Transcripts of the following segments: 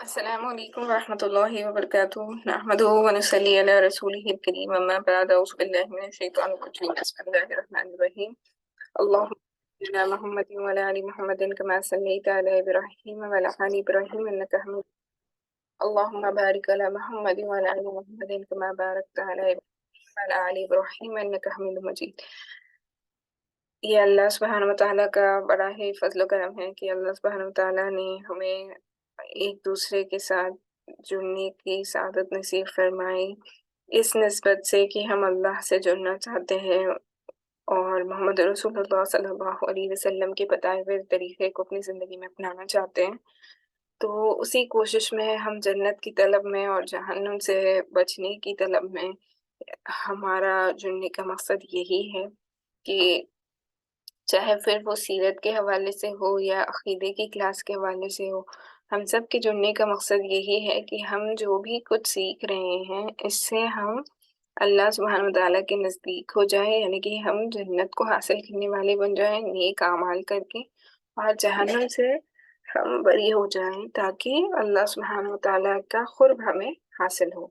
السلام علیکم ورحمۃ اللہ وبرکاتہ نحمدہ ونصلی علی رسولہ الکریم اما بعد اعوذ باللہ من الشیطان الرجیم بسم اللہ الرحمن الرحیم اللهم صل علی محمد وعلی آل محمد كما صلیت علی ابراہیم وعلی آل ابراہیم انک حمید اللهم بارک علی محمد وعلی آل محمد كما بارکت علی ابراہیم وعلی آل ابراہیم انک حمید مجید۔ یہ اللہ سبحانہ وتعالیٰ کا بڑا ہی فضل و کرم ہے کہ اللہ سبحانہ وتعالیٰ نے ہمیں ایک دوسرے کے ساتھ جڑنے کی سعادت نصیب فرمائی، اس نسبت سے کہ ہم اللہ سے جڑنا چاہتے ہیں اور محمد رسول اللہ صلی اللہ علیہ وسلم کے بتائے ہوئے طریقے کو اپنی زندگی میں اپنانا چاہتے ہیں۔ تو اسی کوشش میں ہم جنت کی طلب میں اور جہنم سے بچنے کی طلب میں ہمارا جڑنے کا مقصد یہی ہے کہ چاہے پھر وہ سیرت کے حوالے سے ہو یا عقیدے کی کلاس کے حوالے سے ہو، ہم سب کے جڑنے کا مقصد یہی ہے کہ ہم جو بھی کچھ سیکھ رہے ہیں اس سے ہم اللہ سبحانہ وتعالیٰ کے نزدیک ہو جائیں، یعنی کہ ہم جنت کو حاصل کرنے والے بن جائیں نیک اعمال کر کے، اور جہنم سے ہم بری ہو جائیں تاکہ اللہ سبحانہ وتعالیٰ کا قرب ہمیں حاصل ہو۔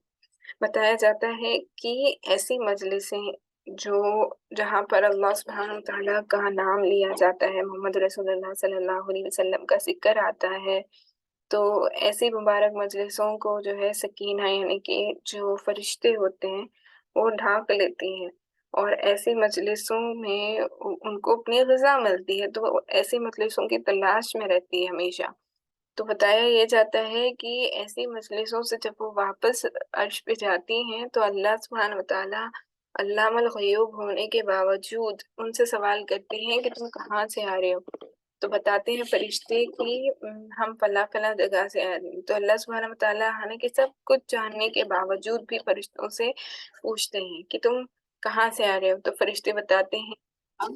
بتایا جاتا ہے کہ ایسی مجلسیں جہاں پر اللہ سبحانہ تعالیٰ کا نام لیا جاتا ہے، محمد رسول اللہ صلی اللہ علیہ وسلم کا ذکر آتا ہے، تو ایسی مبارک مجلسوں کو جو ہے سکینہ یعنی کہ جو فرشتے ہوتے ہیں وہ ڈھانک لیتی ہیں، اور ایسی مجلسوں میں ان کو اپنی غذا ملتی ہے، تو وہ ایسی مجلسوں کی تلاش میں رہتی ہے ہمیشہ۔ تو بتایا یہ جاتا ہے کہ ایسی مجلسوں سے جب وہ واپس عرش پہ جاتی ہیں تو اللہ سبحانہ وتعالیٰ علام الغیوب ہونے کے باوجود ان سے سوال کرتے ہیں کہ تم کہاں سے آ رہے ہو؟ تو بتاتے ہیں فرشتے کہ ہم فلاں فلاں جگہ سے آ رہے ہیں۔ تو اللہ سبحانہ وتعالیٰ حالانکہ سب کچھ جاننے کے باوجود بھی فرشتوں سے پوچھتے ہیں کہ تم کہاں سے آ رہے ہو؟ تو فرشتے بتاتے ہیں ہم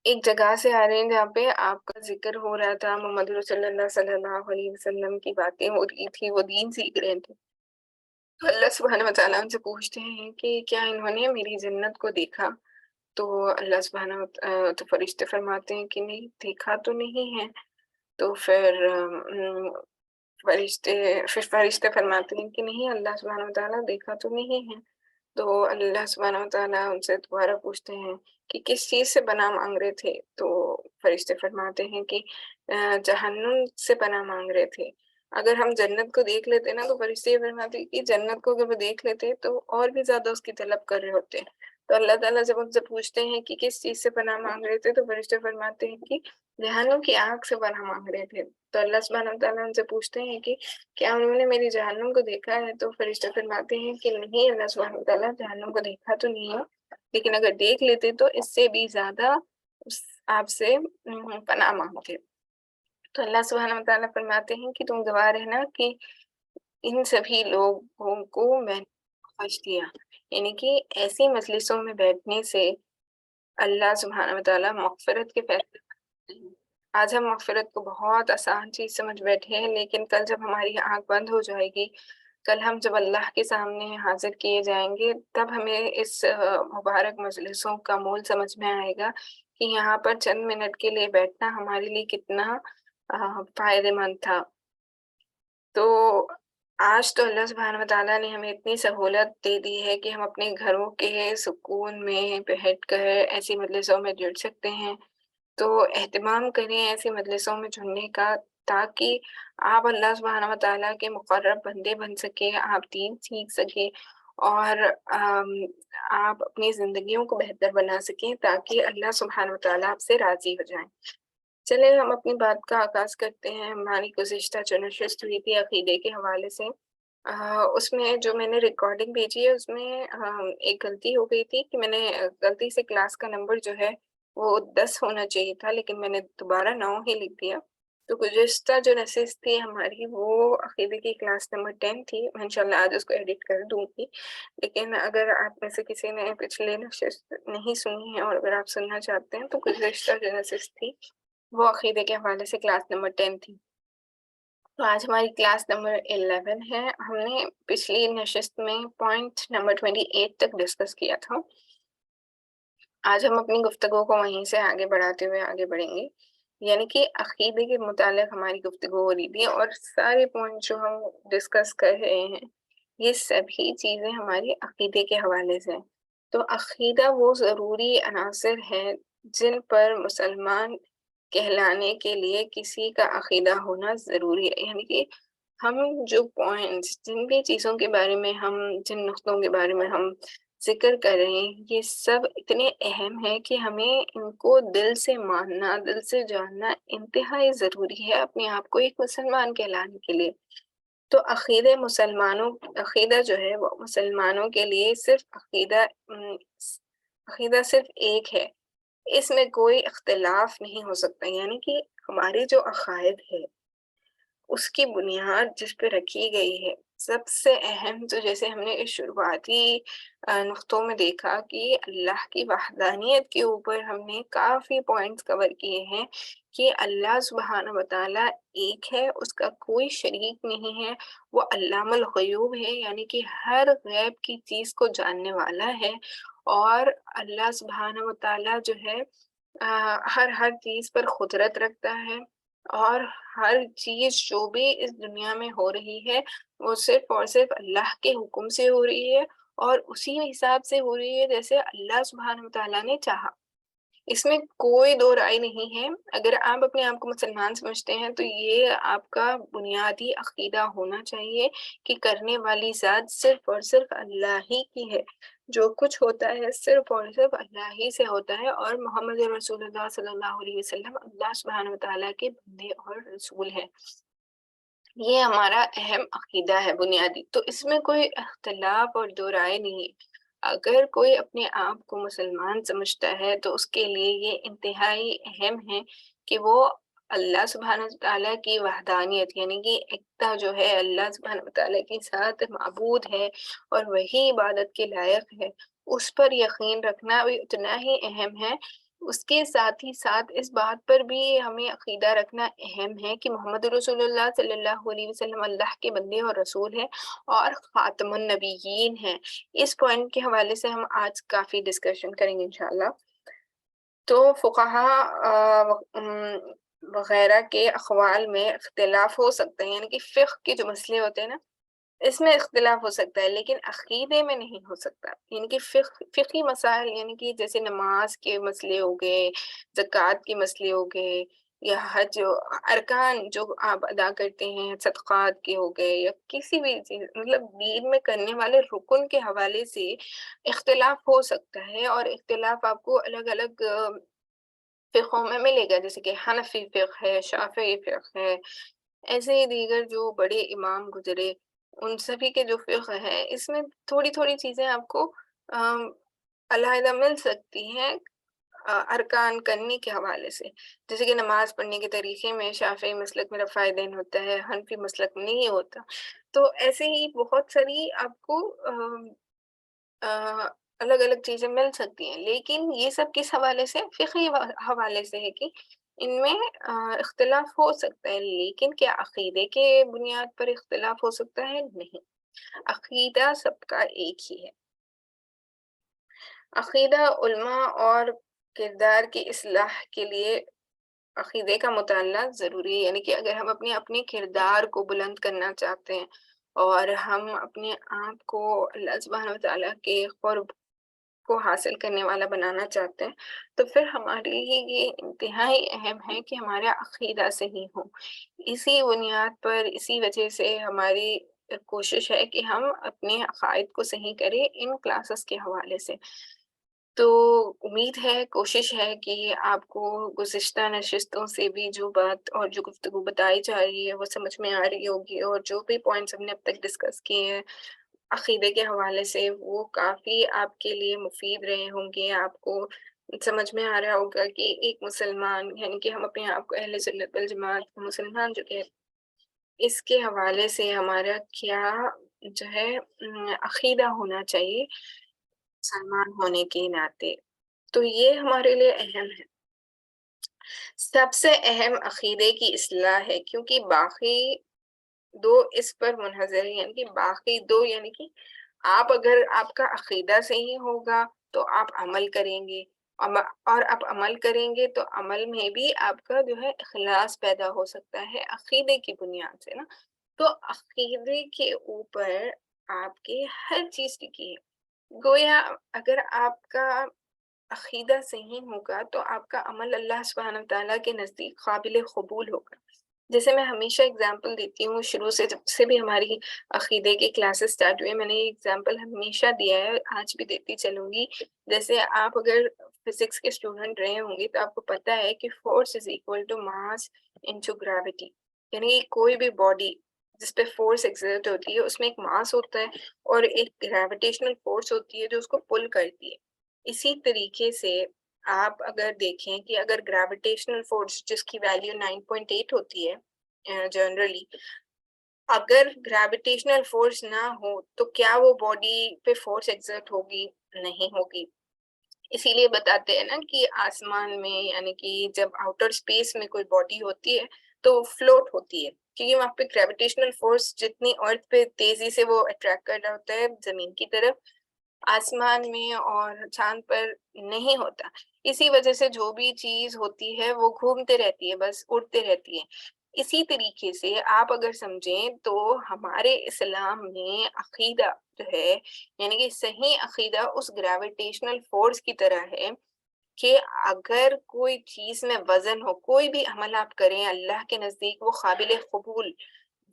ایک جگہ سے آ رہے ہیں جہاں پہ آپ کا ذکر ہو رہا تھا، محمد رسول اللہ صلی اللہ علیہ وسلم کی باتیں ہو رہی تھی، وہ دین سیکھ رہے تھے۔ تو اللہ سبحانہ وتعالیٰ ان سے پوچھتے ہیں کہ کیا انہوں نے میری جنت کو دیکھا؟ تو اللہ تو فرشتے فرماتے ہیں کہ نہیں، دیکھا تو نہیں ہے۔ تو فرشتے فرماتے ہیں کہ نہیں، اللہ سبحانہ وتعالیٰ دیکھا تو نہیں ہے۔ تو اللہ سبحانہ وتعالیٰ ان سے دوبارہ پوچھتے ہیں کہ کس چیز سے پناہ مانگ رہے تھے؟ تو فرشتے فرماتے ہیں کہ جہنم سے پناہ مانگ رہے تھے۔ اگر ہم جنت کو دیکھ لیتے نا، تو فرشتے یہ فرماتے ہیں کہ جنت کو اگر وہ دیکھ لیتے تو اور بھی زیادہ اس کی طلب کر رہے ہوتے۔ تو اللہ تعالیٰ جب ان سے پوچھتے ہیں کہ کس چیز سے پناہ مانگ رہے تھے، تو فرشتے فرماتے ہیں کہ جہنم کی آگ سے پناہ مانگ رہے تھے۔ تو اللہ سبحانہ وتعالیٰ ان سے پوچھتے ہیں کہ کیا انہوں نے میری جہنم کو دیکھا ہے؟ تو فرشتے فرماتے ہیں کہ نہیں، اللہ سبحانہ وتعالیٰ جہنم کو دیکھا تو نہیں ہے، لیکن اگر دیکھ لیتے تو اس سے بھی زیادہ آپ سے پناہ مانگتے۔ تو اللہ سبحانہ وتعالیٰ فرماتے ہیں کہ تم گواہ رہنا کہ ان سبھی لوگوں کو میں نے بخش دیا، یعنی کہ ایسی مجلسوں میں بیٹھنے سے اللہ سبحانہ وتعالیٰ مغفرت کے فیصلے کرتے ہیں۔ آج ہم مغفرت کو بہت آسان چیز سمجھ بیٹھے ہیں، لیکن کل جب ہماری آنکھ بند ہو جائے گی، کل ہم جب اللہ کے سامنے حاضر کیے جائیں گے، تب ہمیں اس مبارک مجلسوں کا مول سمجھ میں آئے گا کہ یہاں پر چند منٹ کے لیے بیٹھنا ہمارے لیے کتنا فائدہ مند تھا۔ تو آج تو اللہ سبحانہ وتعالیٰ نے ہمیں اتنی سہولت دے دی ہے کہ ہم اپنے گھروں کے سکون میں بیٹھ کر ایسی مجلسوں میں جڑ سکتے ہیں۔ تو اہتمام کریں ایسی مجلسوں میں جڑنے کا، تاکہ آپ اللہ سبحانہ وتعالیٰ کے مقرب بندے بن سکیں، آپ دین سیکھ سکیں، اور آپ اپنی زندگیوں کو بہتر بنا سکیں، تاکہ اللہ سبحانہ وتعالیٰ آپ سے راضی ہو جائیں۔ چلیں ہم اپنی بات کا آغاز کرتے ہیں۔ ہماری گزشتہ جو نشست ہوئی تھی عقیدے کے حوالے سے، اس میں جو میں نے ریکارڈنگ بھیجی ہے، اس میں ایک غلطی ہو گئی تھی کہ میں نے غلطی سے کلاس کا نمبر جو ہے وہ 10 ہونا چاہیے تھا، لیکن میں نے دوبارہ 9 ہی لکھ دیا۔ تو گزشتہ جو نشست تھی ہماری، وہ عقیدے کی کلاس نمبر 10 تھی۔ میں انشاءاللہ آج اس کو ایڈٹ کر دوں گی، لیکن اگر آپ میں سے کسی نے پچھلے نشست نہیں سنی ہے اور اگر آپ سننا چاہتے ہیں، تو گزشتہ جو نشست تھی وہ عقیدے کے حوالے سے کلاس نمبر 10 تھی۔ تو آج ہماری کلاس نمبر 11 ہے۔ ہم نے پچھلی نشست میں پوائنٹ نمبر 28 تک ڈسکس کیا تھا۔ آج ہم اپنی گفتگو کو وہیں سے آگے بڑھاتے ہوئے آگے بڑھیں گے۔ یعنی کہ عقیدے کے متعلق ہماری گفتگو ہو رہی تھی، اور سارے پوائنٹ جو ہم ڈسکس کر رہے ہیں یہ سبھی چیزیں ہماری عقیدے کے حوالے سے ہیں۔ تو عقیدہ وہ ضروری عناصر ہیں جن پر مسلمان کہلانے کے لیے کسی کا عقیدہ ہونا ضروری ہے، یعنی کہ ہم جو پوائنٹس، جن بھی چیزوں کے بارے میں ہم، جن نقطوں کے بارے میں ہم ذکر کر رہے ہیں، یہ سب اتنے اہم ہیں کہ ہمیں ان کو دل سے ماننا، دل سے جاننا انتہائی ضروری ہے اپنے آپ کو ایک مسلمان کہلانے کے لیے۔ تو عقیدہ جو ہے وہ مسلمانوں کے لیے صرف عقیدہ صرف ایک ہے، اس میں کوئی اختلاف نہیں ہو سکتا، یعنی کہ ہمارے جو عقائد ہے اس کی بنیاد جس پہ رکھی گئی ہے، سب سے اہم تو جیسے ہم نے اس شروعاتی نقطوں میں دیکھا کہ اللہ کی وحدانیت کے اوپر ہم نے کافی پوائنٹس کور کیے ہیں کہ اللہ سبحانہ وتعالیٰ ایک ہے، اس کا کوئی شریک نہیں ہے، وہ علام الغیوب ہے، یعنی کہ ہر غیب کی چیز کو جاننے والا ہے، اور اللہ سبحانہ وتعالیٰ جو ہے ہر چیز پر قدرت رکھتا ہے، اور ہر چیز جو بھی اس دنیا میں ہو رہی ہے وہ صرف اور صرف اللہ کے حکم سے ہو رہی ہے، اور اسی حساب سے ہو رہی ہے جیسے اللہ سبحانہ وتعالیٰ نے چاہا۔ اس میں کوئی دو رائے نہیں ہے۔ اگر آپ اپنے آپ کو مسلمان سمجھتے ہیں تو یہ آپ کا بنیادی عقیدہ ہونا چاہیے کہ کرنے والی ذات صرف اور صرف اللہ ہی کی ہے، جو کچھ ہوتا ہے صرف اور صرف اللہ ہی سے ہوتا ہے، اور محمد رسول اللہ صلی اللہ علیہ وسلم اللہ سبحانہ وتعالیٰ کے بندے اور رسول ہیں۔ یہ ہمارا اہم عقیدہ ہے بنیادی، تو اس میں کوئی اختلاف اور دو رائے نہیں۔ اگر کوئی اپنے آپ کو مسلمان سمجھتا ہے تو اس کے لیے یہ انتہائی اہم ہے کہ وہ اللہ سبحانہ وتعالیٰ کی وحدانیت، یعنی کہ ایکتا جو ہے اللہ سبحانہ وتعالیٰ کے ساتھ معبود ہے اور وہی عبادت کے لائق ہے، اس پر یقین رکھنا بھی اتنا ہی اہم ہے۔ اس کے ساتھ ہی ساتھ اس بات پر بھی ہمیں عقیدہ رکھنا اہم ہے کہ محمد رسول اللہ صلی اللہ علیہ وسلم اللہ کے بندے اور رسول ہیں اور خاتم النبیین ہیں۔ اس پوائنٹ کے حوالے سے ہم آج کافی ڈسکشن کریں گے انشاءاللہ۔ تو فقہا وغیرہ کے اقوال میں اختلاف ہو سکتا ہے، یعنی کہ فقہ کے جو مسئلے ہوتے ہیں نا، اس میں اختلاف ہو سکتا ہے لیکن عقیدے میں نہیں ہو سکتا، یعنی کہ فقہی مسائل، یعنی کہ جیسے نماز کے مسئلے ہو گئے، زکوٰۃ کے مسئلے ہو گئے، یا حج ارکان جو آپ ادا کرتے ہیں صدقات کے ہو گئے، یا کسی بھی چیز مطلب دین میں کرنے والے رکن کے حوالے سے اختلاف ہو سکتا ہے، اور اختلاف آپ کو الگ الگ فقہوں میں ملے گا، جیسے کہ حنفی فقہ ہے، شافعی فقہ ہے، ایسے ہی دیگر جو بڑے امام گزرے ان سبھی کے جو فقہ ہے، اس میں تھوڑی تھوڑی چیزیں آپ کو علیحدہ مل سکتی ہیں ارکان کرنے کے حوالے سے، جیسے کہ نماز پڑھنے کے طریقے میں شافعی مسلک میں رفع دین ہوتا ہے، حنفی مسلک میں نہیں ہوتا۔ تو ایسے ہی بہت ساری آپ کو الگ الگ چیزیں مل سکتی ہیں، لیکن یہ سب کس حوالے سے؟ فقہی حوالے سے ہے کہ ان میں اختلاف ہو سکتا ہے، لیکن کیا عقیدے کے بنیاد پر اختلاف ہو سکتا ہے؟ نہیں، عقیدہ سب کا ایک ہی ہے۔ عقیدہ علماء اور کردار کی اصلاح کے لیے عقیدے کا مطالعہ ضروری ہے، یعنی کہ اگر ہم اپنے کردار کو بلند کرنا چاہتے ہیں اور ہم اپنے آپ کو اللہ سبحانہ وتعالیٰ کے قرب کو حاصل کرنے والا بنانا چاہتے ہیں تو پھر ہمارے لیے یہ انتہائی اہم ہے کہ ہمارا عقیدہ صحیح ہو۔ اسی بنیاد پر، اسی وجہ سے ہماری کوشش ہے کہ ہم اپنے عقائد کو صحیح کریں ان کلاسز کے حوالے سے۔ تو امید ہے، کوشش ہے کہ آپ کو گزشتہ نشستوں سے بھی جو بات اور جو گفتگو بتائی جا رہی ہے وہ سمجھ میں آ رہی ہوگی، اور جو بھی پوائنٹس ہم نے اب تک ڈسکس کیے ہیں عقیدے کے حوالے سے وہ کافی آپ کے لیے مفید رہے ہوں گے۔ آپ کو سمجھ میں آ رہا ہوگا کہ ایک مسلمان، یعنی کہ ہم اپنے آپ کو اہل سنت والجماعت مسلمان جو کہ اس کے حوالے سے ہمارا کیا جو ہے عقیدہ ہونا چاہیے مسلمان ہونے کے ناطے، تو یہ ہمارے لیے اہم ہے۔ سب سے اہم عقیدے کی اصلاح ہے، کیونکہ باقی دو اس پر منحصر ہے، یعنی کہ باقی دو، یعنی کہ اگر آپ کا عقیدہ صحیح ہوگا تو آپ عمل کریں گے، اور آپ عمل کریں گے تو عمل میں بھی آپ کا جو ہے اخلاص پیدا ہو سکتا ہے عقیدے کی بنیاد سے نا. تو عقیدے کے اوپر آپ کے ہر چیز ٹکی ہے. گویا اگر آپ کا عقیدہ صحیح ہوگا تو آپ کا عمل اللہ سبحانہ تعالیٰ کے نزدیک قابل قبول ہوگا. جیسے میں ہمیشہ اگزامپل دیتی ہوں شروع سے جب سے بھی ہماری عقیدے کے کلاسز اسٹارٹ ہوئے میں نے یہ اگزامپل ہمیشہ دیا ہے آج بھی دیتی چلوں گی. جیسے آپ اگر فزکس کے اسٹوڈنٹ رہے ہوں گے تو آپ کو پتا ہے کہ force is equal to mass into gravity. یعنی کوئی بھی باڈی جس پہ فورس ایگزرٹ ہوتی ہے اس میں ایک ماس ہوتا ہے اور ایک گریویٹیشنل فورس ہوتی ہے جو اس کو پل کرتی ہے. اسی طریقے سے آپ اگر دیکھیں کہ اگر گریویٹیشنل فورس جس کی ویلیو 9.8 ہوتی ہے جنرلی اگر گریویٹیشنل فورس نہ ہو تو کیا وہ باڈی پہ فورس ایگزرٹ ہوگی؟ نہیں ہوگی. اسی لیے بتاتے ہیں نا کہ آسمان میں یعنی کہ جب آؤٹر اسپیس میں کوئی باڈی ہوتی ہے تو فلوٹ ہوتی ہے کیونکہ وہاں پہ گریویٹیشنل فورس جتنی ارتھ پہ تیزی سے وہ اٹریکٹ کر رہا ہوتا ہے زمین کی طرف آسمان میں اور چاند پر نہیں ہوتا. اسی وجہ سے جو بھی چیز ہوتی ہے وہ گھومتے رہتی ہے بس اڑتے رہتی ہے. اسی طریقے سے آپ اگر سمجھیں تو ہمارے اسلام میں عقیدہ جو ہے یعنی کہ صحیح عقیدہ اس گریویٹیشنل فورس کی طرح ہے کہ اگر کوئی چیز میں وزن ہو کوئی بھی عمل آپ کریں اللہ کے نزدیک وہ قابل قبول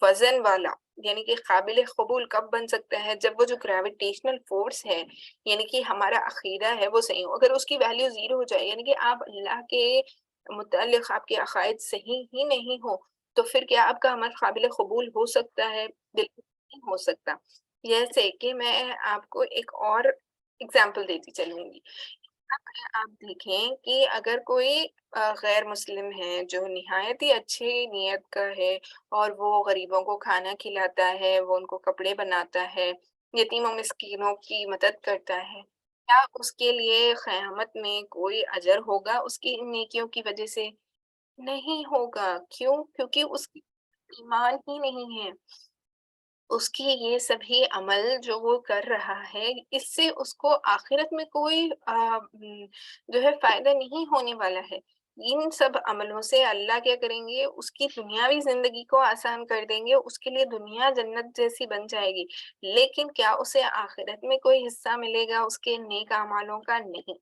وزن والا یعنی کہ قابل قبول کب بن سکتا ہے جب وہ جو گریویٹیشنل فورس ہے یعنی کہ ہمارا عقیدہ ہے وہ صحیح ہو. اگر اس کی ویلیو 0 ہو جائے یعنی کہ آپ اللہ کے متعلق آپ کے عقائد صحیح ہی نہیں ہو تو پھر کیا آپ کا عمل قابل قبول ہو سکتا ہے؟ بالکل نہیں ہو سکتا. جیسے کہ میں آپ کو ایک اور اگزامپل دیتی چلوں گی. آپ دیکھیں کہ اگر کوئی غیر مسلم ہے جو نہایت ہی اچھی نیت کا ہے اور وہ غریبوں کو کھانا کھلاتا ہے وہ ان کو کپڑے بناتا ہے یتیم و مسکینوں کی مدد کرتا ہے کیا اس کے لیے قیامت میں کوئی اجر ہوگا اس کی ان نیکیوں کی وجہ سے؟ نہیں ہوگا. کیوں؟ کیونکہ اس کی ایمان ہی نہیں ہے. اس کی یہ سبھی عمل جو وہ کر رہا ہے اس سے اس کو آخرت میں کوئی جو ہے فائدہ نہیں ہونے والا ہے. ان سب عملوں سے اللہ کیا کریں گے اس کی دنیاوی زندگی کو آسان کر دیں گے اس کے لیے دنیا جنت جیسی بن جائے گی لیکن کیا اسے آخرت میں کوئی حصہ ملے گا اس کے نیک اعمالوں کا؟ نہیں.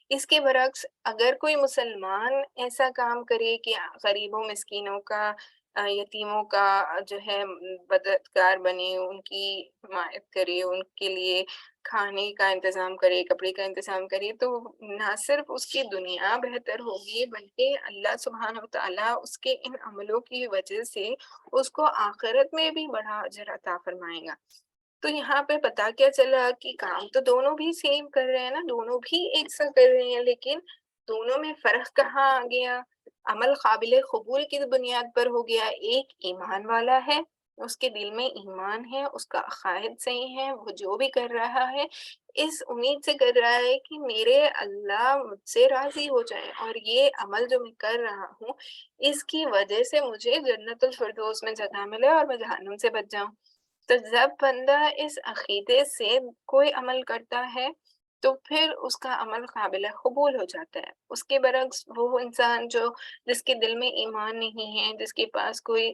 اس کے برعکس اگر کوئی مسلمان ایسا کام کرے کہ غریبوں مسکینوں کا یتیموں کا جو ہے مددگار بنے ان کی حمایت کرے ان کے لیے کھانے کا انتظام کرے کپڑے کا انتظام کرے تو نہ صرف اس کی دنیا بہتر ہوگی بلکہ اللہ سبحانہ و تعالیٰ اس کے ان عملوں کی وجہ سے اس کو آخرت میں بھی بڑا اجر عطا فرمائے گا. تو یہاں پہ پتا کیا چلا کہ کام تو دونوں بھی سیم کر رہے ہیں نا دونوں بھی ایک سا کر رہے ہیں لیکن دونوں میں فرق کہاں آ گیا؟ عمل قابل قبول کی بنیاد پر ہو گیا. ایک ایمان والا ہے اس کے دل میں ایمان ہے اس کا عقائد صحیح ہے وہ جو بھی کر رہا ہے اس امید سے کر رہا ہے کہ میرے اللہ مجھ سے راضی ہو جائے اور یہ عمل جو میں کر رہا ہوں اس کی وجہ سے مجھے جنت الفردوس میں جگہ ملے اور میں جہنم سے بچ جاؤں. تو جب بندہ اس عقیدے سے کوئی عمل کرتا ہے تو پھر اس کا عمل قابل قبول ہو جاتا ہے. اس کے برعکس وہ انسان جو جس کے دل میں ایمان نہیں ہے جس کے پاس کوئی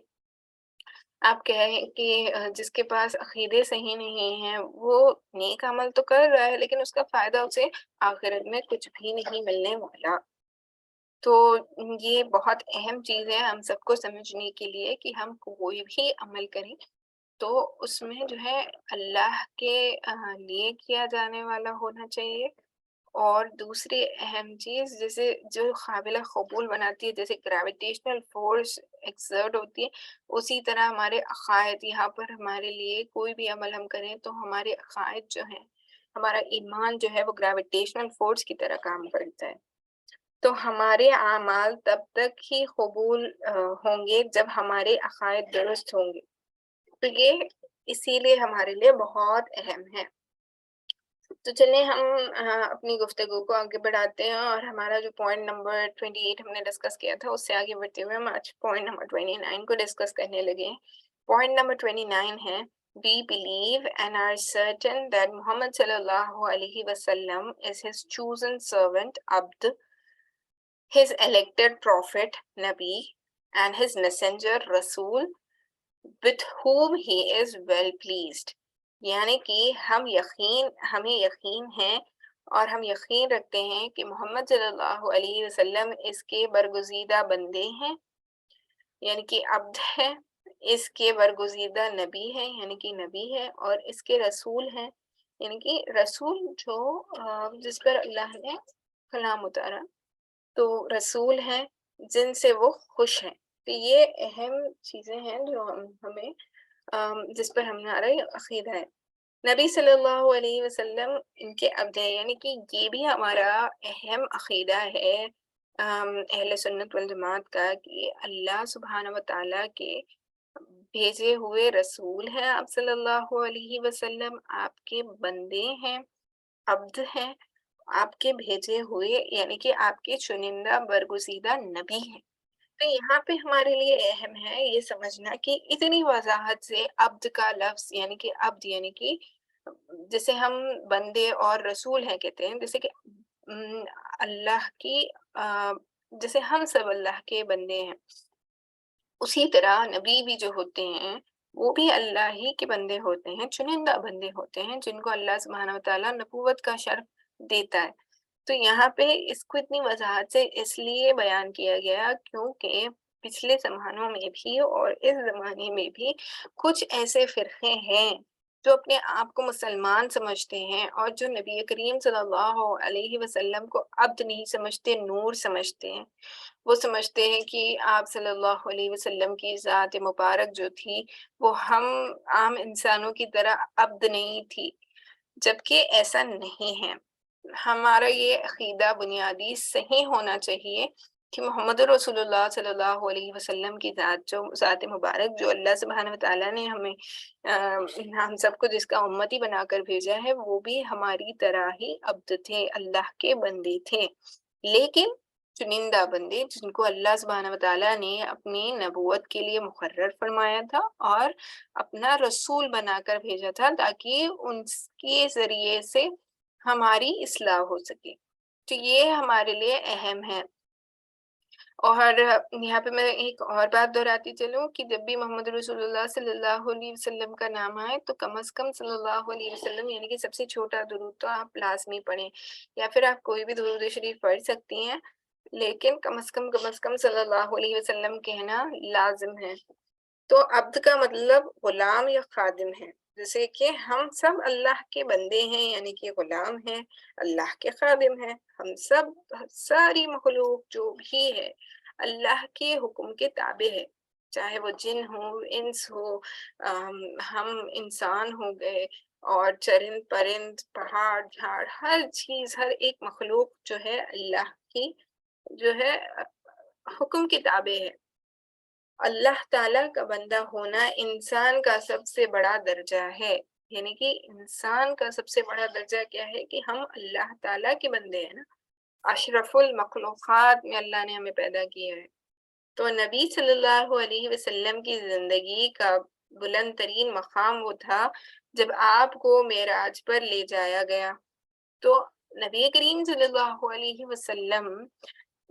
آپ کہیں کہ جس کے پاس عقیدے صحیح نہیں ہیں وہ نیک عمل تو کر رہا ہے لیکن اس کا فائدہ اسے آخرت میں کچھ بھی نہیں ملنے والا. تو یہ بہت اہم چیز ہے ہم سب کو سمجھنے کے لیے کہ ہم کوئی بھی عمل کریں تو اس میں جو ہے اللہ کے لیے کیا جانے والا ہونا چاہیے. اور دوسری اہم چیز جیسے جو قابل قبول بناتی ہے جیسے گریویٹیشنل فورس ایکسرٹ ہوتی ہے اسی طرح ہمارے عقائد یہاں پر ہمارے لیے کوئی بھی عمل ہم کریں تو ہمارے عقائد جو ہیں ہمارا ایمان جو ہے وہ گریویٹیشنل فورس کی طرح کام کرتا ہے. تو ہمارے اعمال تب تک ہی قبول ہوں گے جب ہمارے عقائد درست ہوں گے. تو یہ اسی لیے ہمارے لیے بہت اہم ہے. تو چلیں ہم اپنی گفتگو کو آگے بڑھاتے ہیں اور ہمارا جو پوائنٹ نمبر 28 ہم نے ڈسکس کیا تھا اس سے آگے بڑھتے ہوئے ہم آج پوائنٹ نمبر 29 کو ڈسکس کرنے لگے ہیں. پوائنٹ نمبر 29 ہے We believe and are certain that Muhammad sallallahu alaihi wasallam is his chosen servant, Abd, his elected prophet, Nabi, and his messenger, Rasul, with whom he is well pleased. یعنی کہ ہمیں یقین ہے اور ہم یقین رکھتے ہیں کہ محمد صلی اللہ علیہ وسلم اس کے برگزیدہ بندے ہیں، یعنی کہ عبد ہے، اس کے برگزیدہ نبی ہے یعنی کہ نبی ہے، اور اس کے رسول ہیں یعنی کہ رسول جو جس پر اللہ نے کلام اتارا، تو رسول ہیں جن سے وہ خوش ہیں۔ تو یہ اہم چیزیں ہیں جو ہمیں جس پر ہمارا عقیدہ ہے۔ نبی صلی اللہ علیہ وسلم ان کے عبد ہے، یعنی کہ یہ بھی ہمارا اہم عقیدہ ہے اہل سنت والجماعت کا، کہ اللہ سبحانہ و تعالیٰ کے بھیجے ہوئے رسول ہیں آپ صلی اللہ علیہ وسلم، آپ کے بندے ہیں، عبد ہیں، آپ کے بھیجے ہوئے یعنی کہ آپ کے چنندہ برگزیدہ نبی ہیں۔ تو یہاں پہ ہمارے لیے اہم ہے یہ سمجھنا کہ اتنی وضاحت سے عبد کا لفظ یعنی کہ عبد یعنی کہ جسے ہم بندے اور رسول ہیں کہتے ہیں، جیسے کہ اللہ کی جیسے ہم سب اللہ کے بندے ہیں، اسی طرح نبی بھی جو ہوتے ہیں وہ بھی اللہ ہی کے بندے ہوتے ہیں، چنندہ بندے ہوتے ہیں جن کو اللہ سبحانہ و تعالیٰ نبوت کا شرف دیتا ہے۔ تو یہاں پہ اس کو اتنی وضاحت سے اس لیے بیان کیا گیا کیونکہ پچھلے زمانوں میں بھی اور اس زمانے میں بھی کچھ ایسے فرقے ہیں جو اپنے آپ کو مسلمان سمجھتے ہیں اور جو نبی کریم صلی اللہ علیہ وسلم کو عبد نہیں سمجھتے، نور سمجھتے ہیں۔ وہ سمجھتے ہیں کہ آپ صلی اللہ علیہ وسلم کی ذات مبارک جو تھی وہ ہم عام انسانوں کی طرح عبد نہیں تھی، جبکہ ایسا نہیں ہے۔ ہمارا یہ عقیدہ بنیادی صحیح ہونا چاہیے کہ محمد رسول اللہ صلی اللہ علیہ وسلم کی ذات مبارک جو اللہ سبحانہ وتعالیٰ نے ہم سب کو جس کا امتی بنا کر بھیجا ہے، وہ بھی ہماری طرح ہی عبد تھے، اللہ کے بندے تھے، لیکن چنندہ بندے جن کو اللہ سبحانہ وتعالیٰ نے اپنی نبوت کے لیے مقرر فرمایا تھا اور اپنا رسول بنا کر بھیجا تھا تاکہ ان کے ذریعے سے ہماری اصلاح ہو سکے۔ تو یہ ہمارے لیے اہم ہے۔ اور یہاں پہ میں ایک اور بات دہراتی چلوں کہ جب بھی محمد رسول اللہ صلی اللہ علیہ وسلم کا نام آئے تو کم از کم صلی اللہ علیہ وسلم یعنی کہ سب سے چھوٹا درود تو آپ لازمی پڑھیں، یا پھر آپ کوئی بھی درود شریف پڑھ سکتی ہیں، لیکن کم از کم صلی اللہ علیہ وسلم کہنا لازم ہے۔ تو عبد کا مطلب غلام یا خادم ہے، جیسے کہ ہم سب اللہ کے بندے ہیں یعنی کہ غلام ہیں، اللہ کے خادم ہیں، ہم سب ساری مخلوق جو بھی ہے اللہ کے حکم کے تابع ہے، چاہے وہ جن ہو، انس ہو، ہم انسان ہو گئے، اور چرند پرند، پہاڑ جھاڑ، ہر چیز، ہر ایک مخلوق جو ہے اللہ کی جو ہے حکم کے تابع ہے۔ اللہ تعالیٰ کا بندہ ہونا انسان کا سب سے بڑا درجہ ہے، یعنی کہ انسان کا سب سے بڑا درجہ کیا ہے کہ ہم اللہ تعالیٰ کے بندے ہیں نا، اشرف المخلوقات میں اللہ نے ہمیں پیدا کیا ہے۔ تو نبی صلی اللہ علیہ وسلم کی زندگی کا بلند ترین مقام وہ تھا جب آپ کو معراج پر لے جایا گیا، تو نبی کریم صلی اللہ علیہ وسلم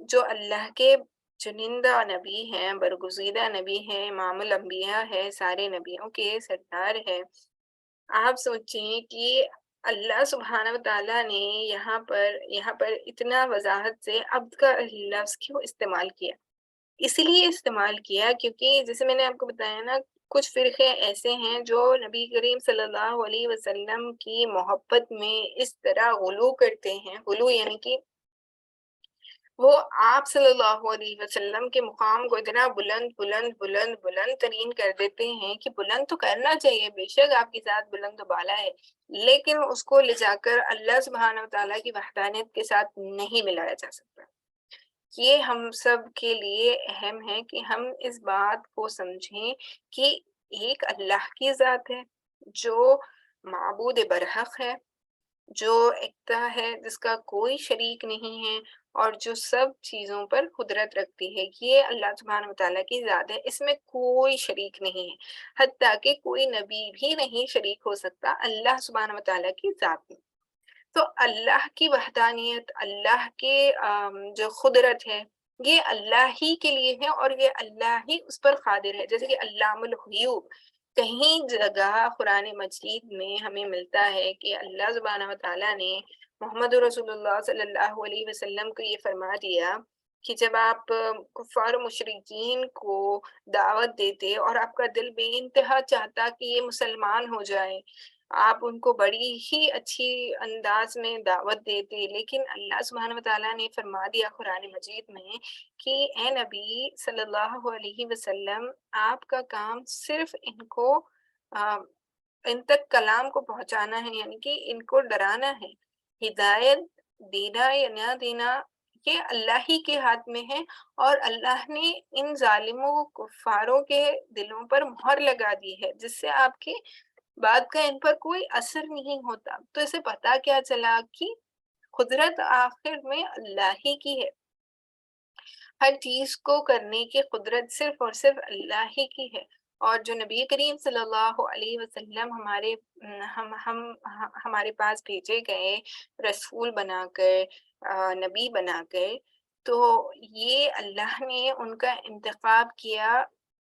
جو اللہ کے چنندہ نبی ہیں، برگزیدہ نبی ہیں، امام الانبیاء ہے، سارے نبیوں کے سردار ہے، آپ سوچیں کہ اللہ سبحانہ وتعالیٰ نے یہاں پر اتنا وضاحت سے عبد کا لفظ کیوں استعمال کیا؟ اس لیے استعمال کیا کیونکہ جیسے میں نے آپ کو بتایا نا، کچھ فرقے ایسے ہیں جو نبی کریم صلی اللہ علیہ وسلم کی محبت میں اس طرح غلو کرتے ہیں، غلو یعنی کہ وہ آپ صلی اللہ علیہ وسلم کے مقام کو اتنا بلند ترین کر دیتے ہیں کہ بلند تو کرنا چاہیے، بے شک آپ کی ذات بلند و بالا ہے، لیکن اس کو لے جا کر اللہ سبحانہ وتعالیٰ کی وحدانیت کے ساتھ نہیں ملایا جا سکتا۔ یہ ہم سب کے لیے اہم ہے کہ ہم اس بات کو سمجھیں کہ ایک اللہ کی ذات ہے جو معبود برحق ہے، جو ایکتا ہے، جس کا کوئی شریک نہیں ہے، اور جو سب چیزوں پر قدرت رکھتی ہے، یہ اللہ سبحانہ وتعالیٰ کی ذات ہے، اس میں کوئی شریک نہیں ہے، حتیٰ کہ کوئی نبی بھی نہیں شریک ہو سکتا اللہ سبحانہ وتعالیٰ کی ذات میں۔ تو اللہ کی وحدانیت، اللہ کے جو قدرت ہے، یہ اللہ ہی کے لیے ہے اور یہ اللہ ہی اس پر قادر ہے، جیسے کہ علام الغیوب کہیں جگہ قرآن مجید میں ہمیں ملتا ہے کہ اللہ سبحانہ وتعالیٰ نے محمد رسول اللہ صلی اللہ علیہ وسلم کو یہ فرما دیا کہ جب آپ کفار و مشرکین کو دعوت دیتے اور آپ کا دل بے انتہا چاہتا کہ یہ مسلمان ہو جائے، آپ ان کو بڑی ہی اچھی انداز میں دعوت دیتے، لیکن اللہ سبحانہ وتعالیٰ نے فرما دیا قرآن مجید میں کہ اے نبی صلی اللہ علیہ وسلم، آپ کا کام صرف ان کو ان تک کلام کو پہنچانا ہے، یعنی کہ ان کو ڈرانا ہے۔ ہدایت دینا یا نہ دینا یہ اللہ ہی کے ہاتھ میں ہے، اور اللہ نے ان ظالموں کفاروں کے دلوں پر مہر لگا دی ہے، جس سے آپ کے بات کا ان پر کوئی اثر نہیں ہوتا۔ تو اسے پتا کیا چلا کہ قدرت آخر میں اللہ ہی کی ہے، ہر چیز کو کرنے کی قدرت صرف اور صرف اللہ ہی کی ہے۔ اور جو نبی کریم صلی اللہ علیہ وسلم ہمارے پاس بھیجے گئے رسول بنا کر، نبی بنا کر، تو یہ اللہ نے ان کا انتخاب کیا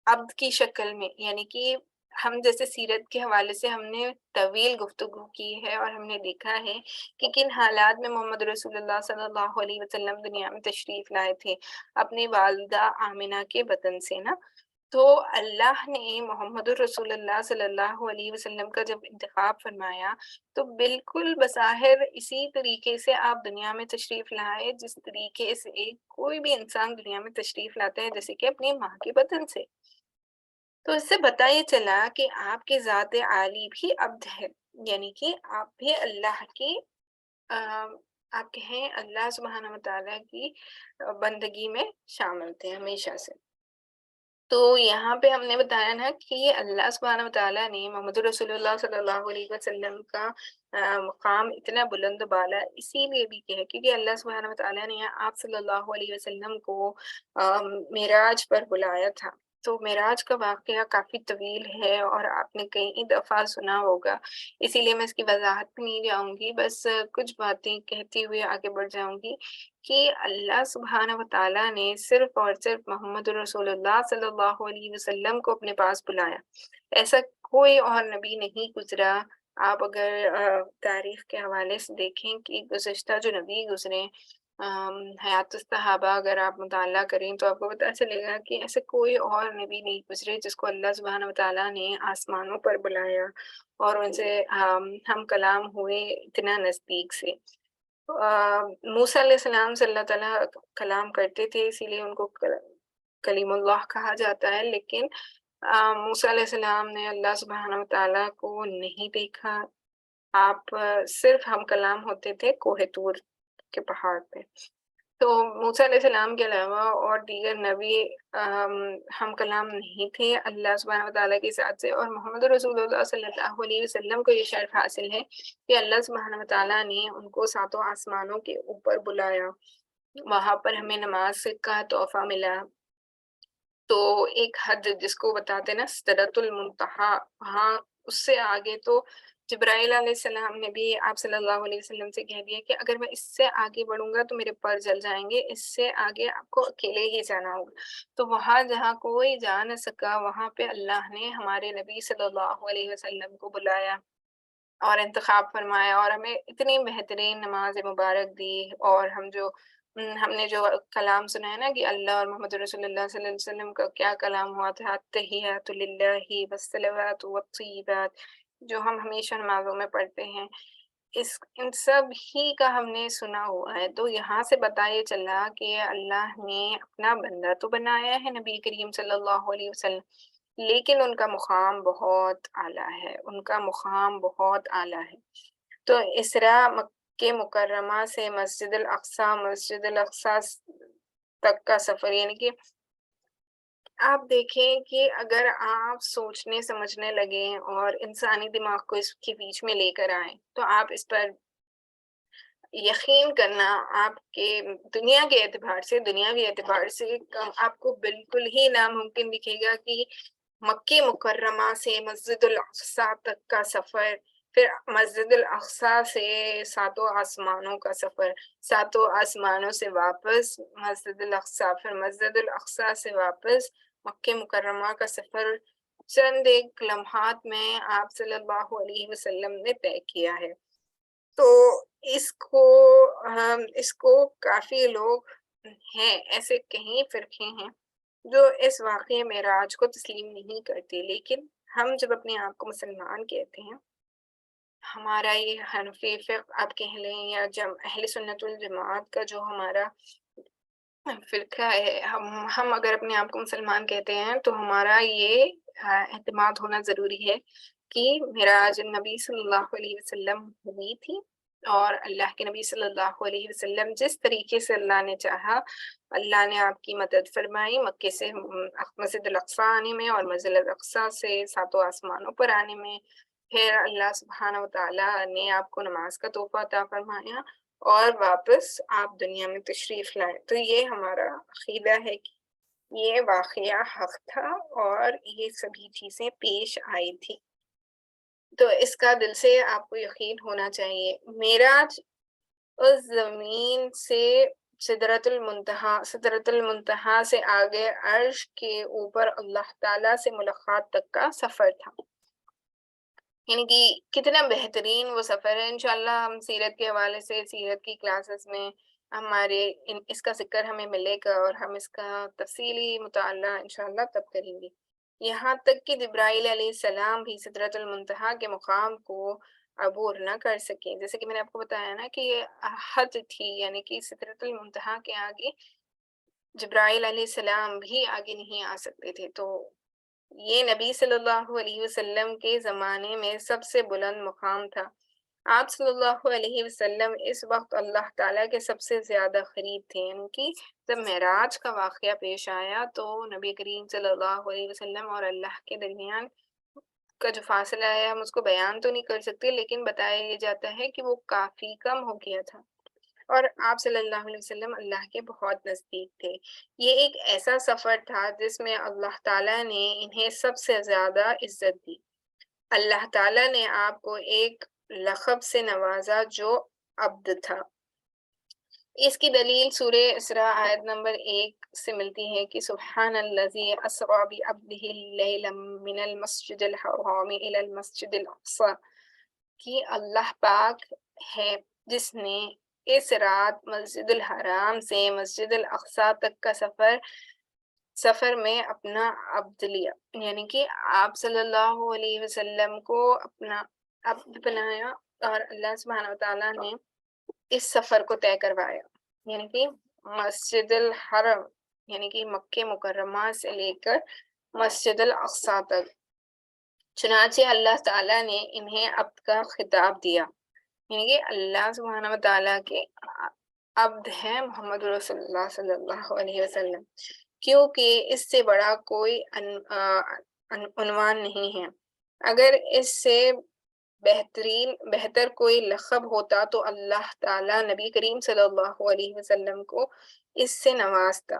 عبد کی شکل میں، یعنی کہ ہم جیسے سیرت کے حوالے سے ہم نے طویل گفتگو کی ہے اور ہم نے دیکھا ہے کہ کن حالات میں محمد رسول اللہ صلی اللہ علیہ وسلم دنیا میں تشریف لائے تھے اپنی والدہ آمنہ کے بطن سے نا۔ تو اللہ نے محمد رسول اللہ صلی اللہ علیہ وسلم کا جب انتخاب فرمایا تو بالکل بظاہر اسی طریقے سے آپ دنیا میں تشریف لائے جس طریقے سے کوئی بھی انسان دنیا میں تشریف لاتا ہے، جیسے کہ اپنی ماں کے بطن سے۔ تو اس سے پتہ یہ چلا کہ آپ کی ذات عالی بھی عبد ہے، یعنی کہ آپ بھی اللہ کی آپ کہیں اللہ سبحانہ وتعالیٰ کی بندگی میں شامل تھے ہمیشہ سے۔ تو یہاں پہ ہم نے بتایا نا کہ اللہ سبحانہ وتعالیٰ نے محمد رسول اللہ صلی اللہ علیہ وسلم کا مقام اتنا بلند و بالا اسی لیے بھی کیا ہے کیونکہ اللہ سبحانہ وتعالیٰ نے آپ صلی اللہ علیہ وسلم کو معراج پر بلایا تھا۔ تو معراج کا واقعہ کافی طویل ہے اور آپ نے کئی دفعہ سنا ہوگا، اسی لیے میں اس کی وضاحت پہ نہیں جاؤں گی، بس کچھ باتیں کہتے ہوئے آگے بڑھ جاؤں گی کہ اللہ سبحانہ وتعالیٰ نے صرف اور صرف محمد رسول اللہ صلی اللہ علیہ وسلم کو اپنے پاس بلایا، ایسا کوئی اور نبی نہیں گزرا۔ آپ اگر تاریخ کے حوالے سے دیکھیں کہ گزشتہ جو نبی گزرے، حیات الصحابہ اگر آپ مطالعہ کریں تو آپ کو پتہ چلے گا کہ ایسے کوئی اور نبی نہیں گزرے جس کو اللہ سبحانہ وتعالیٰ نے آسمانوں پر بلایا اور ان سے ہم کلام ہوئے اتنا نزدیک سے۔ موسیٰ علیہ السلام سے اللہ تعالیٰ کلام کرتے تھے، اسی لیے ان کو کلیم اللہ کہا جاتا ہے، لیکن موسیٰ علیہ السلام نے اللہ سبحانہ وتعالیٰ کو نہیں دیکھا، آپ صرف ہم کلام ہوتے تھے کوہ طور کے پہاڑ پہ۔ تو موسیٰ علیہ السلام کے علاوہ اور دیگر نبی ہم کلام نہیں تھے اللہ سبحانہ وتعالیٰ کی ذات سے، اور محمد رسول اللہ صلی اللہ علیہ وسلم کو یہ شرف حاصل ہے کہ اللہ سبحانہ وتعالیٰ نے ان کو ساتوں آسمانوں کے اوپر بلایا، وہاں پر ہمیں نماز کا تحفہ ملا۔ تو ایک حد جس کو بتاتے ہیں نا سدرۃ المنتہا، وہاں اس سے آگے تو جبرائیل علیہ السلام نے بھی آپ صلی اللہ علیہ وسلم سے کہہ دیا کہ اگر میں اس سے آگے بڑھوں گا تو میرے پر جل جائیں گے، اس سے آگے آپ کو اکیلے ہی جانا ہوگا۔ تو وہاں جہاں کوئی جا نہ سکا وہاں پہ اللہ نے ہمارے نبی صلی اللہ علیہ وسلم کو بلایا اور انتخاب فرمایا اور ہمیں اتنی بہترین نماز مبارک دی، اور ہم نے جو کلام سنا ہے نا کہ اللہ اور محمد رسول اللہ صلی اللہ علیہ وسلم کا کیا کلام ہوا تھا، التحیات للہ والصلوات والطیبات، جو ہم ہمیشہ نمازوں میں پڑھتے ہیں، ان سب ہی کا ہم نے سنا ہوا ہے۔ تو یہاں سے پتہ یہ چلا کہ اللہ نے اپنا بندہ تو بنایا ہے نبی کریم صلی اللہ علیہ وسلم، لیکن ان کا مقام بہت اعلیٰ ہے، ان کا مقام بہت اعلیٰ ہے۔ تو اسراء مکہ مکرمہ سے مسجد الاقصی تک کا سفر، یعنی کہ آپ دیکھیں کہ اگر آپ سوچنے سمجھنے لگیں اور انسانی دماغ کو اس کے بیچ میں لے کر آئیں تو آپ اس پر یقین کرنا آپ کے دنیا کے اعتبار سے، دنیاوی اعتبار سے آپ کو بالکل ہی ناممکن دکھے گا کہ مکہ مکرمہ سے مسجد الاقصی تک کا سفر، پھر مسجد الاقصی سے 7 آسمانوں کا سفر، 7 آسمانوں سے واپس مسجد الاقصی، پھر مسجد الاقصی سے واپس مکہ مکرمہ کا سفر چند ایک لمحات میں آپ صلی اللہ علیہ وسلم نے طے کیا ہے۔ تو اس کو کافی لوگ ہیں، ایسے کئی فرقے ہیں جو اس واقعے معراج کو تسلیم نہیں کرتے، لیکن ہم جب اپنے آپ کو مسلمان کہتے ہیں، ہمارا یہ حنفی فقہ آپ کہہ لیں یا اہل سنت والجماعت کا جو ہمارا فرقہ ہے، ہم اگر اپنے آپ کو مسلمان کہتے ہیں تو ہمارا یہ اعتماد ہونا ضروری ہے کہ معراج نبی صلی اللہ علیہ وسلم ہوئی تھی، اور اللہ کے نبی صلی اللہ علیہ وسلم جس طریقے سے اللہ نے چاہا، اللہ نے آپ کی مدد فرمائی مکے سے مسجد الاقصی آنے میں، اور مسجد الاقصی سے 7 آسمانوں پر آنے میں، پھر اللہ سبحانہ و تعالیٰ نے آپ کو نماز کا تحفہ عطا فرمایا اور واپس آپ دنیا میں تشریف لائے۔ تو یہ ہمارا عقیدہ ہے کہ یہ واقعہ حق تھا اور یہ سبھی چیزیں پیش آئی تھی، تو اس کا دل سے آپ کو یقین ہونا چاہیے۔ معراج اس زمین سے سدرۃ المنتہا سے آگے عرش کے اوپر اللہ تعالیٰ سے ملاقات تک کا سفر تھا، یعنی کہ کتنا بہترین وہ سفر ہے۔ انشاءاللہ ہم سیرت کے حوالے سے سیرت کی کلاسز میں ہمارے اس کا ذکر ہمیں ملے گا اور ہم اس کا تفصیلی مطالعہ انشاءاللہ تب کریں گے، یہاں تک کہ جبرائیل علیہ السلام بھی سدرۃ المنتہا کے مقام کو عبور نہ کر سکیں، جیسے کہ میں نے آپ کو بتایا نا کہ یہ حد تھی، یعنی کہ سدرۃ المنتہا کے آگے جبرائیل علیہ السلام بھی آگے نہیں آ سکتے تھے۔ تو یہ نبی صلی اللہ علیہ وسلم کے زمانے میں سب سے بلند مقام تھا۔ آپ صلی اللہ علیہ وسلم اس وقت اللہ تعالیٰ کے سب سے زیادہ قریب تھے، یعنی کہ جب معراج کا واقعہ پیش آیا تو نبی کریم صلی اللہ علیہ وسلم اور اللہ کے درمیان کا جو فاصلہ ہے ہم اس کو بیان تو نہیں کر سکتے، لیکن بتایا یہ جاتا ہے کہ وہ کافی کم ہو گیا تھا، اور آپ صلی اللہ علیہ وسلم اللہ کے بہت نزدیک تھے۔ یہ ایک ایسا سفر تھا جس میں اللہ تعالیٰ نے انہیں سب سے زیادہ عزت دی۔ اللہ تعالیٰ نے آپ کو ایک لقب سے نوازا جو عبد تھا۔ اس کی دلیل سورہ اسراء آیت نمبر 1 سے ملتی ہے کہ سبحان الذی اسریٰ بعبدہ لیلا من المسجد الحرام الی المسجد الاقصی، کہ اللہ پاک ہے جس نے اس رات مسجد الحرام سے مسجد الاقصی تک کا سفر میں اپنا عبد لیا، یعنی کہ آپ صلی اللہ علیہ وسلم کو اپنا عبد بنایا، اور اللہ سبحانہ وتعالیٰ نے اس سفر کو طے کروایا، یعنی کہ مسجد الحرم یعنی کہ مکہ مکرمہ سے لے کر مسجد الاقصی تک۔ چنانچہ اللہ تعالیٰ نے انہیں عبد کا خطاب دیا، یعنی کہ اللہ سبحانہ وتعالیٰ کے عبد ہے محمد رسول اللہ صلی اللہ علیہ وسلم، کیونکہ اس سے بڑا کوئی عنوان نہیں ہے۔ اگر اس سے بہتر کوئی لقب ہوتا تو اللہ تعالیٰ نبی کریم صلی اللہ علیہ وسلم کو اس سے نوازتا۔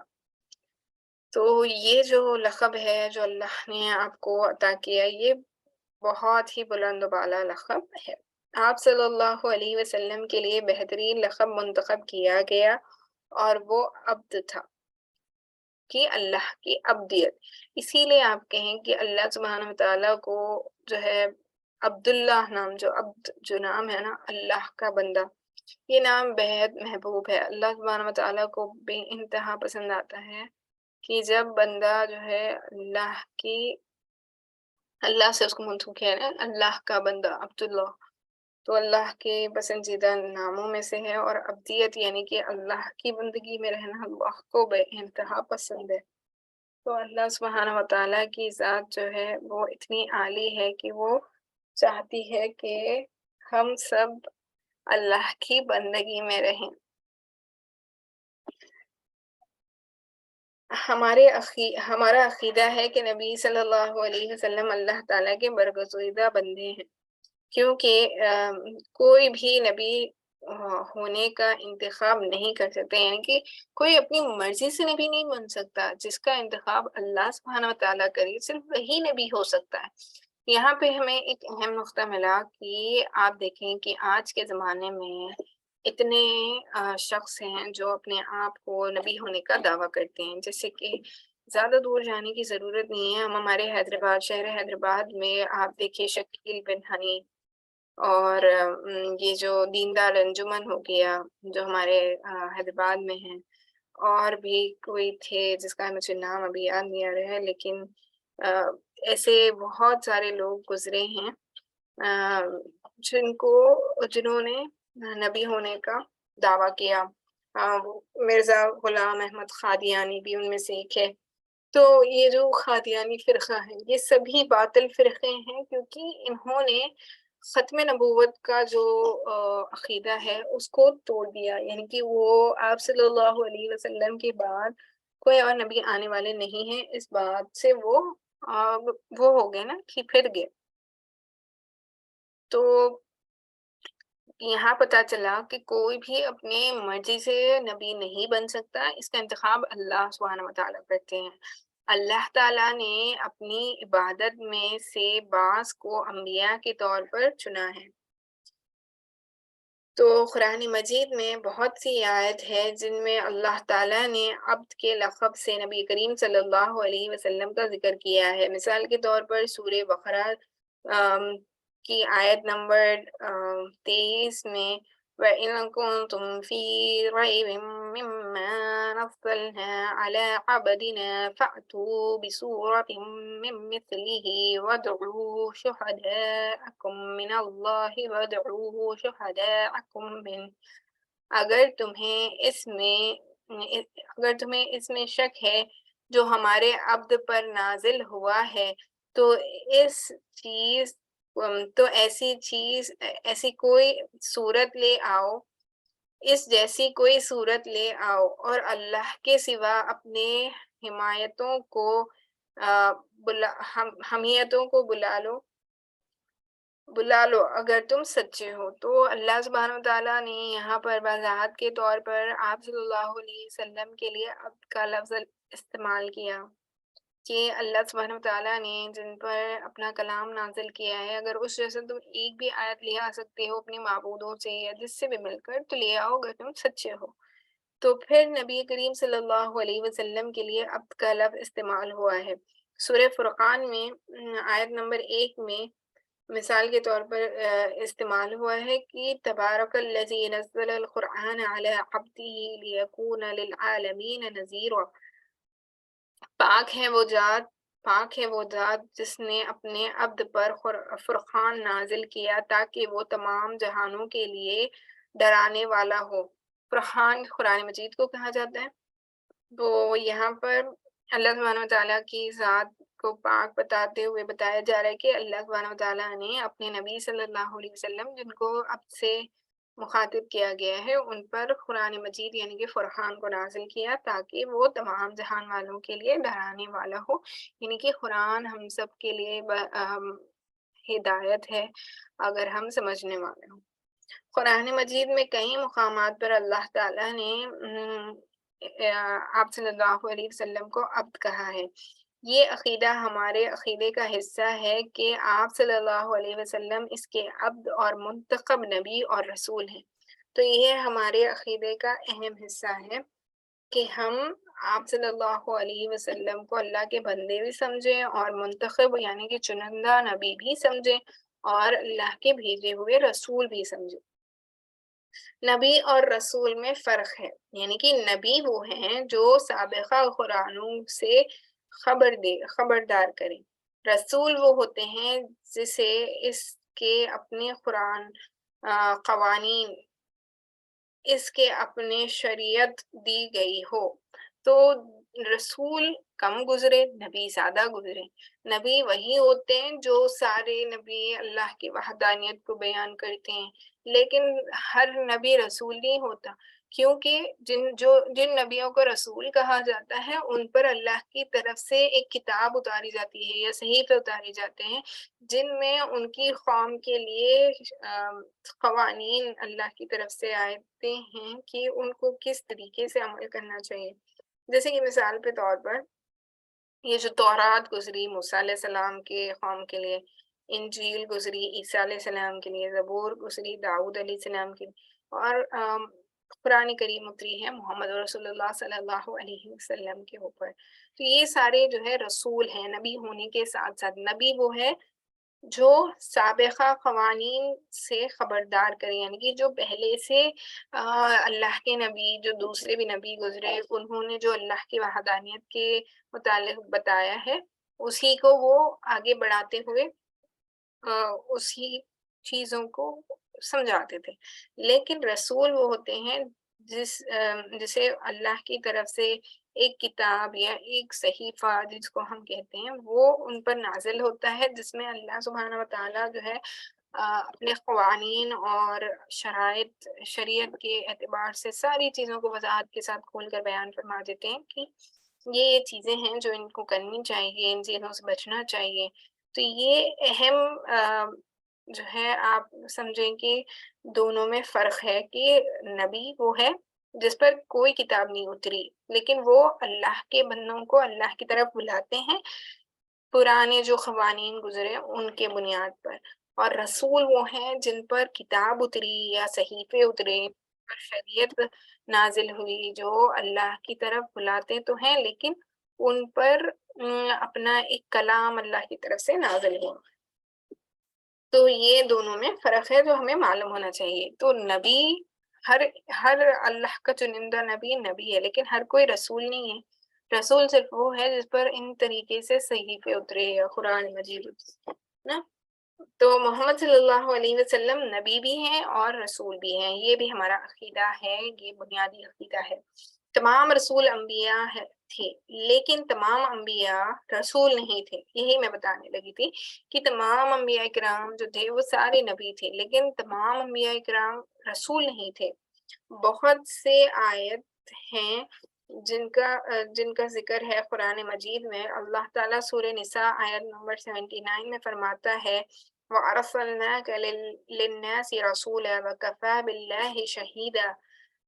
تو یہ جو لقب ہے جو اللہ نے آپ کو عطا کیا، یہ بہت ہی بلند و بالا لقب ہے۔ آپ صلی اللہ علیہ وسلم کے لیے بہترین لقب منتخب کیا گیا اور وہ عبد تھا، کہ اللہ کی عبدیت۔ اسی لیے آپ کہیں کہ اللہ سبحانہ وتعالیٰ کو جو ہے عبداللہ نام، جو نام ہے نا اللہ کا بندہ، یہ نام بہت محبوب ہے۔ اللہ سبحانہ وتعالیٰ کو بے انتہا پسند آتا ہے کہ جب بندہ جو ہے اللہ سے اس کو منسوب کیا ہے، اللہ کا بندہ عبداللہ، تو اللہ کے پسندیدہ ناموں میں سے ہے، اور عبدیت یعنی کہ اللہ کی بندگی میں رہنا اللہ کو بے انتہا پسند ہے۔ تو اللہ سبحانہ وتعالیٰ کی ذات جو ہے وہ اتنی عالی ہے کہ وہ چاہتی ہے کہ ہم سب اللہ کی بندگی میں رہیں۔ ہمارا عقیدہ ہے کہ نبی صلی اللہ علیہ وسلم اللہ تعالیٰ کے برگزیدہ بندے ہیں، کیونکہ کوئی بھی نبی ہونے کا انتخاب نہیں کر سکتے، یعنی کہ کوئی اپنی مرضی سے نبی نہیں بن سکتا، جس کا انتخاب اللہ سبحانہ و تعالیٰ کرے صرف وہی نبی ہو سکتا ہے۔ یہاں پہ ہمیں ایک اہم نقطہ ملا کہ آپ دیکھیں کہ آج کے زمانے میں اتنے شخص ہیں جو اپنے آپ کو نبی ہونے کا دعویٰ کرتے ہیں، جیسے کہ زیادہ دور جانے کی ضرورت نہیں ہے، ہم ہمارے حیدرآباد، شہر حیدرآباد میں آپ دیکھیے شکیل بن ہنی، اور یہ جو دیندار انجمن ہو گیا جو ہمارے حیدرآباد میں ہیں، اور بھی کوئی تھے جس کا مجھے نام ابھی یاد نہیں آ رہا ہے، لیکن ایسے بہت سارے لوگ گزرے ہیں جنہوں نے نبی ہونے کا دعویٰ کیا۔ مرزا غلام احمد قادیانی بھی ان میں سے ایک ہے۔ تو یہ جو قادیانی فرقہ ہے یہ سبھی باطل فرقے ہیں، کیونکہ انہوں نے ختم نبوت کا جو عقیدہ ہے اس کو توڑ دیا، یعنی کہ وہ آپ صلی اللہ علیہ وسلم کے بعد کوئی اور نبی آنے والے نہیں ہیں، اس بات سے وہ ہو گئے نا کہ پھر گئے۔ تو یہاں پتہ چلا کہ کوئی بھی اپنے مرضی سے نبی نہیں بن سکتا، اس کا انتخاب اللہ سبحانہ و تعالیٰ کرتے ہیں۔ اللہ تعالیٰ نے اپنی عبادت میں سے بعض کو انبیاء کے طور پر چنا ہے۔ تو قرآن مجید میں بہت سی آیت ہے جن میں اللہ تعالیٰ نے عبد کے لقب سے نبی کریم صلی اللہ علیہ وسلم کا ذکر کیا ہے۔ مثال کے طور پر سورہ بقرہ کی آیت نمبر 23 میں وَإِن كُنتُمْ فِي رَيْبٍ مِّمَّا نَزَّلْنَا عَلَىٰ عَبْدِنَا فَأْتُوا بِسُورَةٍ مِّن مِّثْلِهِ وَادْعُوا شُهَدَاءَكُم مِّنَ اللَّهِ وَادْعُوا شُهَدَاءَكُم مِّن اگر تمہیں اس میں شک ہے جو ہمارے عبد پر نازل ہوا ہے تو ایسی کوئی صورت لے آؤ، اس جیسی کوئی صورت لے آؤ، اور اللہ کے سوا اپنے حمیتوں کو بلا لو اگر تم سچے ہو۔ تو اللہ سبحانہ وتعالیٰ نے یہاں پر وضاحت کے طور پر آپ صلی اللہ علیہ وسلم کے لیے عبد کا لفظ استعمال کیا کہ اللہ سبحانہ وتعالیٰ نے جن پر اپنا کلام نازل کیا ہے، اگر اس جیسے تم ایک بھی آیت لے آ سکتے ہو اپنے معبودوں سے یا جس سے بھی مل کر تو لے آؤ اگر تم سچے ہو۔ تو پھر نبی کریم صلی اللہ علیہ وسلم کے لیے عبد کا لفظ استعمال ہوا ہے۔ سورہ فرقان میں آیت نمبر 1 میں مثال کے طور پر استعمال ہوا ہے کہ تبارک الذی نزل القرآن علی عبدہ لیکون للعالمین نذیرا، پاک ہے وہ ذات جس نے اپنے عبد پر فرقان نازل کیا تاکہ وہ تمام جہانوں کے لیے ڈرانے والا ہو۔ فرقان قرآن مجید کو کہا جاتا ہے۔ تو یہاں پر اللہ سبحانہ وتعالیٰ کی ذات کو پاک بتاتے ہوئے بتایا جا رہا ہے کہ اللہ سبحانہ وتعالیٰ نے اپنے نبی صلی اللہ علیہ وسلم جن کو عبد سے مخاطب کیا گیا ہے ان پر قرآن مجید یعنی کہ فرقان کو نازل کیا تاکہ وہ تمام جہان والوں کے لیے ڈرانے والا ہو، یعنی کہ قرآن ہم سب کے لیے ہدایت ہے اگر ہم سمجھنے والے ہوں۔ قرآن مجید میں کئی مقامات پر اللہ تعالیٰ نے آپ صلی اللہ علیہ وسلم کو عبد کہا ہے۔ یہ عقیدہ ہمارے عقیدے کا حصہ ہے کہ آپ صلی اللہ علیہ وسلم اس کے عبد اور منتخب نبی اور رسول ہیں۔ تو یہ ہمارے عقیدے کا اہم حصہ ہے کہ ہم آپ صلی اللہ علیہ وسلم کو اللہ کے بندے بھی سمجھیں اور منتخب یعنی کہ چنندہ نبی بھی سمجھیں اور اللہ کے بھیجے ہوئے رسول بھی سمجھیں۔ نبی اور رسول میں فرق ہے، یعنی کہ نبی وہ ہیں جو سابقہ قرآنوں سے خبردار کریں، رسول وہ ہوتے ہیں جسے اس کے اپنے قرآن قوانین، اس کے اپنے شریعت دی گئی ہو۔ تو رسول کم گزرے، نبی زیادہ گزرے۔ نبی وہی ہوتے ہیں جو سارے نبی اللہ کی وحدانیت کو بیان کرتے ہیں، لیکن ہر نبی رسول نہیں ہوتا، کیونکہ جن نبیوں کو رسول کہا جاتا ہے ان پر اللہ کی طرف سے ایک کتاب اتاری جاتی ہے یا صحیفے اتارے جاتے ہیں، جن میں ان کی قوم کے لیے قوانین اللہ کی طرف سے آتے ہیں کہ ان کو کس طریقے سے عمل کرنا چاہیے۔ جیسے کہ مثال کے طور پر یہ جو تورات گزری موسیٰ علیہ السلام کے قوم کے لیے، انجیل گزری عیسیٰ علیہ السلام کے لیے، زبور گزری داؤد علیہ السلام کے لیے، اور قرآن کریم اتری ہے محمد رسول اللہ صلی اللہ علیہ وسلم کے اوپر۔ تو یہ سارے جو ہے رسول ہیں، نبی ہونے کے ساتھ ساتھ نبی وہ ہے جو سابقہ قوانین سے خبردار کریں، یعنی کہ جو پہلے سے اللہ کے نبی، جو دوسرے بھی نبی گزرے، انہوں نے جو اللہ کی وحدانیت کے متعلق بتایا ہے اسی کو وہ آگے بڑھاتے ہوئے اسی چیزوں کو سمجھاتے تھے۔ لیکن رسول وہ ہوتے ہیں جسے اللہ کی طرف سے ایک کتاب یا ایک صحیفہ جس کو ہم کہتے ہیں وہ ان پر نازل ہوتا ہے، جس میں اللہ سبحانہ وتعالیٰ جو ہے اپنے قوانین اور شریعت کے اعتبار سے ساری چیزوں کو وضاحت کے ساتھ کھول کر بیان فرما دیتے ہیں کہ یہ چیزیں ہیں جو ان کو کرنی چاہیے، ان چیزوں سے بچنا چاہیے۔ تو یہ اہم جو ہے آپ سمجھیں کہ دونوں میں فرق ہے کہ نبی وہ ہے جس پر کوئی کتاب نہیں اتری، لیکن وہ اللہ کے بندوں کو اللہ کی طرف بلاتے ہیں پرانے جو قوانین گزرے ان کے بنیاد پر، اور رسول وہ ہیں جن پر کتاب اتری یا صحیفے اترے اور شریعت نازل ہوئی، جو اللہ کی طرف بلاتے تو ہیں لیکن ان پر اپنا ایک کلام اللہ کی طرف سے نازل ہوا۔ تو یہ دونوں میں فرق ہے جو ہمیں معلوم ہونا چاہیے۔ تو نبی ہر اللہ کا چنندہ نبی ہے، لیکن ہر کوئی رسول نہیں ہے۔ رسول صرف وہ ہے جس پر ان طریقے سے صحیفے اترے یا قرآن مجید نا۔ تو محمد صلی اللہ علیہ وسلم نبی بھی ہیں اور رسول بھی ہیں، یہ بھی ہمارا عقیدہ ہے، یہ بنیادی عقیدہ ہے۔ تمام رسول انبیاء تھے، لیکن تمام انبیاء رسول نہیں تھے۔ یہی میں بتانے لگی تھی کہ تمام انبیاء کرام جو تھے وہ سارے نبی تھے، لیکن تمام انبیاء کرام رسول نہیں تھے۔ بہت سے آیت ہیں جن کا ذکر ہے قرآن مجید میں۔ اللہ تعالیٰ سورہ نساء آیت نمبر 79 میں فرماتا ہے وَأَرْسَلْنَاكَ لِلنَّاسِ رَسُولًا وَكَفَى بِاللَّهِ شَهِيدًا،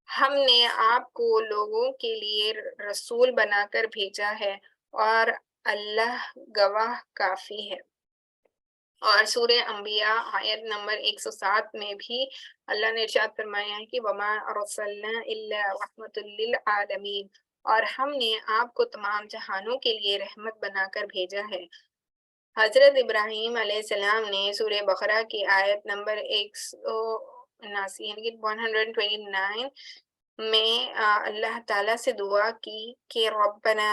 ہم نے آپ کو لوگوں کے لیے رسول بنا کر بھیجا ہے اور اللہ گواہ کافی ہے۔ اور سورہ انبیاء آیت نمبر 107 میں بھی اللہ نے ارشاد فرمایا ہے کہ وَمَا أَرْسَلْنَا إِلَّا رَحْمَةً لِّلْعَالَمِينَ، اور ہم نے آپ کو تمام جہانوں کے لیے رحمت بنا کر بھیجا ہے۔ حضرت ابراہیم علیہ السلام نے سورہ بقرہ کی آیت نمبر 179 یعنی کہ 129 میں اللہ تعالیٰ سے دعا کی کہ ربنا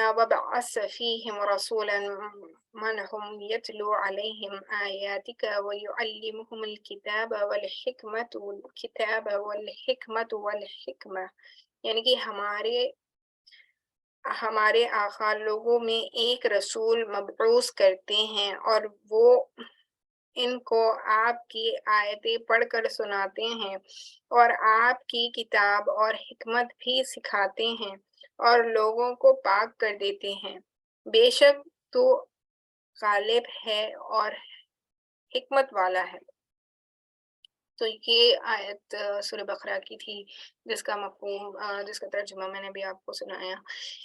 وابعث فيهم رسولا منهم يتلو عليهم آياتك ويعلمهم الكتاب والحكمة، یعنی کہ ہمارے آقا لوگوں میں ایک رسول مبعوث کرتے ہیں اور وہ ان کو آپ کی آیتیں پڑھ کر سناتے ہیں اور آپ کی کتاب اور حکمت بھی سکھاتے ہیں اور لوگوں کو پاک کر دیتے ہیں۔ بے شک تو غالب ہے اور حکمت والا ہے۔ تو یہ آیت سورہ بقرہ کی تھی جس کا مفہوم جس کا ترجمہ میں نے بھی آپ کو سنایا۔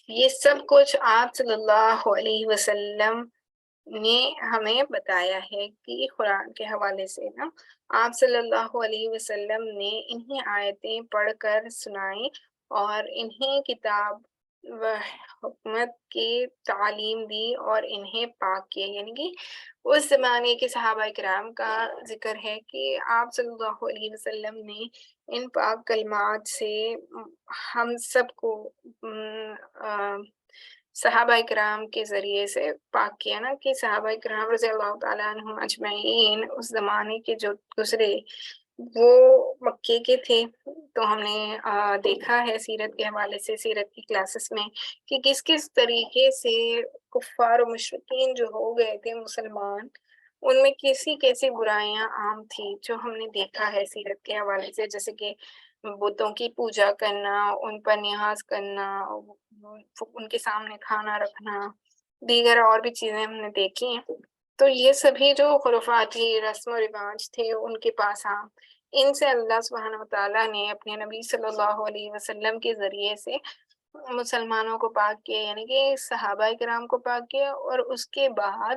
یہ سب کچھ آپ صلی اللہ علیہ وسلم نے ہمیں بتایا ہے کہ قرآن کے حوالے سے نا آپ صلی اللہ علیہ وسلم نے انہی آیتیں پڑھ کر سنائیں اور انہی کتاب و حکمت کی تعلیم دی اور انہیں پاک کیا، یعنی کہ اس زمانے کے صحابہ کرام کا ذکر ہے کہ آپ صلی اللہ علیہ وسلم نے ان پاک کلمات سے ہم سب کو صحابہ کرام کے ذریعے سے پاک کیا نا، کہ صحابہ کرام رضی اللہ تعالیٰ عنہم اجمعین اس زمانے کے جو گزرے وہ مکے کے تھے۔ تو ہم نے دیکھا ہے سیرت کے حوالے سے، سیرت کی کلاسز میں، کہ کس طریقے سے کفار و مشرکین جو ہو گئے تھے مسلمان، ان میں کیسی کیسی برائیاں عام تھی جو ہم نے دیکھا ہے سیرت کے حوالے سے، جیسے کہ بتوں کی پوجا کرنا، ان پر نیاز کرنا، ان کے سامنے کھانا رکھنا، دیگر اور بھی چیزیں ہم نے دیکھی ہیں۔ تو یہ سبھی جو خرافاتی رسم و رواج تھے ان کے پاس ان سے اللہ سبحانہ وتعالیٰ نے اپنے نبی صلی اللہ علیہ وسلم کے ذریعے سے مسلمانوں کو پاک کیا، یعنی کہ صحابہ کرام کو پاک کیا، اور اس کے بعد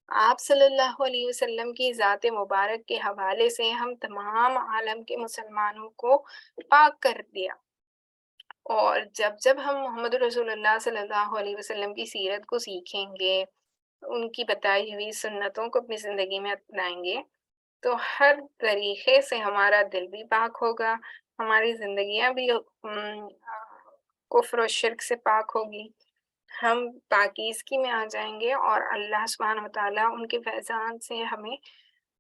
آپ صلی اللہ علیہ وسلم کی ذات مبارک کے حوالے سے ہم تمام عالم کے مسلمانوں کو پاک کر دیا۔ اور جب ہم محمد رسول اللہ صلی اللہ علیہ وسلم کی سیرت کو سیکھیں گے، ان کی بتائی ہوئی سنتوں کو اپنی زندگی میں اپنائیں گے، تو ہر طریقے سے ہمارا دل بھی پاک ہوگا، ہماری زندگیاں بھی کفر و شرک سے پاک ہوگی، ہم پاکیزگی میں آ جائیں گے، اور اللہ سبحانہ وتعالیٰ ان کے فیضان سے ہمیں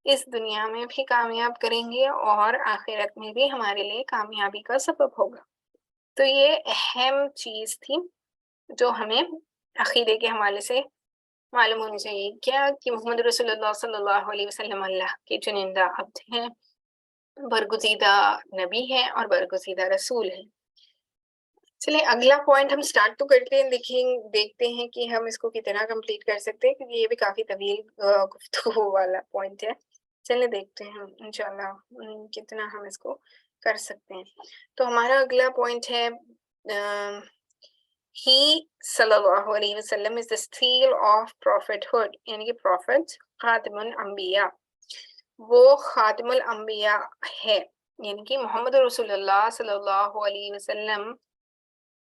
اس دنیا میں بھی کامیاب کریں گے اور آخرت میں بھی ہمارے لیے کامیابی کا سبب ہوگا۔ تو یہ اہم چیز تھی جو ہمیں عقیدے کے حوالے سے معلوم ہونی چاہیے، کیا کہ محمد رسول اللہ صلی اللہ علیہ وسلم اللہ کے چنندہ عبد ہیں، برگزیدہ نبی ہیں اور برگزیدہ رسول ہیں۔ چلیں اگلا پوائنٹ ہم سٹارٹ تو کرتے ہیں، دیکھتے ہیں کہ ہم اس کو کتنا کمپلیٹ کر سکتے ہیں، کیونکہ یہ بھی کافی طویل گفتگو والا پوائنٹ ہے۔ چلیں دیکھتے ہیں انشاءاللہ کتنا ہم اس کو کر سکتے ہیں۔ تو ہمارا اگلا پوائنٹ ہے ہی صلی اللہ علیہ وسلم is the seal of prophethood، یعنی کہ prophet خاتم الانبیاء، وہ خاتم الانبیاء ہے، یعنی کہ محمد رسول اللہ صلی اللہ علیہ وسلم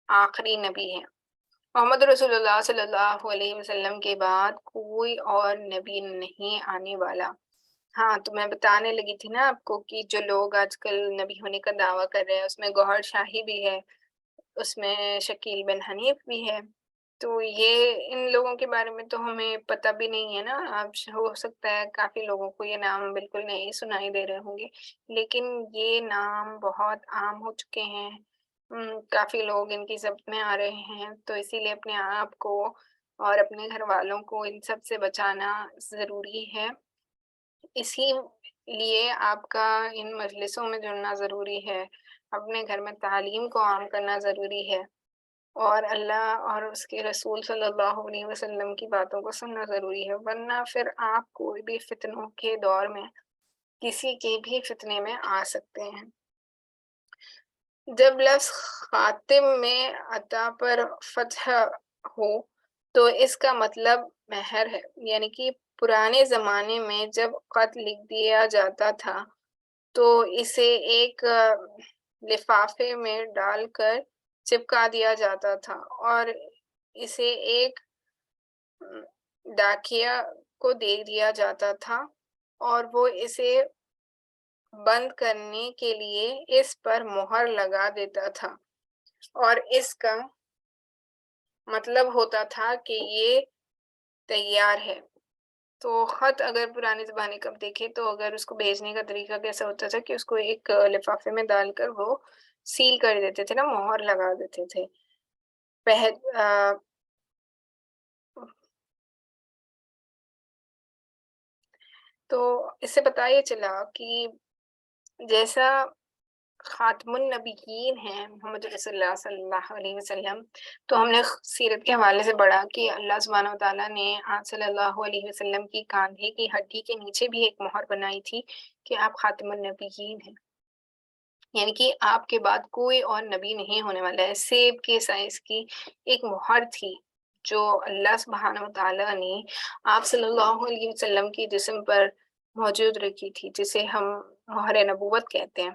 آخری نبی ہے۔ محمد رسول اللہ صلی اللہ علیہ وسلم کے بعد کوئی اور نبی نہیں آنے والا۔ ہاں تو میں بتانے لگی تھی نا آپ کو کہ جو لوگ آج کل نبی ہونے کا دعویٰ کر رہے ہیں اس میں گوہر شاہی بھی ہے، اس میں شکیل بن حنیف بھی ہے، تو یہ ان لوگوں کے بارے میں تو ہمیں پتہ بھی نہیں ہے نا، اب ہو سکتا ہے کافی لوگوں کو یہ نام بالکل نہیں سنائی دے رہے ہوں گے، لیکن یہ نام بہت عام ہو چکے ہیں، کافی لوگ ان کی ضبط میں آ رہے ہیں، تو اسی لیے اپنے آپ کو اور اپنے گھر والوں کو ان سب سے بچانا ضروری ہے۔ اسی لیے آپ کا ان مجلسوں میں جڑنا ضروری ہے، اپنے گھر میں تعلیم کو عام کرنا ضروری ہے، اور اللہ اور اس کے رسول صلی اللہ علیہ وسلم کی باتوں کو سننا ضروری ہے، ورنہ پھر آپ کوئی بھی فتنوں کے دور میں کسی کے بھی فتنے میں آ سکتے ہیں۔ جب لفظ خاتم میں عطا پر فتح ہو تو اس کا مطلب مہر ہے، یعنی کہ پرانے زمانے میں جب خط لکھ دیا جاتا تھا تو اسے ایک لفافے میں ڈال کر چپکا دیا جاتا تھا، اور اسے ایک ڈاکیا کو دے دیا جاتا تھا، اور وہ اسے بند کرنے کے لیے اس پر مہر لگا دیتا تھا، اور اس کا مطلب ہوتا تھا کہ یہ تیار ہے۔ تو خط اگر پرانے زمانے کا دیکھیں تو اگر اس کو بھیجنے کا طریقہ کیسا ہوتا تھا کہ اس کو ایک لفافے میں ڈال کر وہ سیل کر دیتے تھے نا، مہر لگا دیتے تھے۔ تو اس سے پتہ یہ چلا کہ جیسا خاتم النبیین ہیں محمد رسول اللہ صلی اللہ علیہ وسلم، تو ہم نے سیرت کے حوالے سے پڑھا کہ اللہ سبحانہ وتعالیٰ نے آپ صلی اللہ علیہ وسلم کی کاندھے کی ہڈی کے نیچے بھی ایک مہر بنائی تھی کہ آپ خاتم النبیین ہیں، یعنی کہ آپ کے بعد کوئی اور نبی نہیں ہونے والا ہے۔ سیب کے سائز کی ایک مہر تھی جو اللہ سبحانہ وتعالیٰ نے آپ صلی اللہ علیہ وسلم کی جسم پر موجود رکھی تھی، جسے ہم مہر نبوت کہتے ہیں،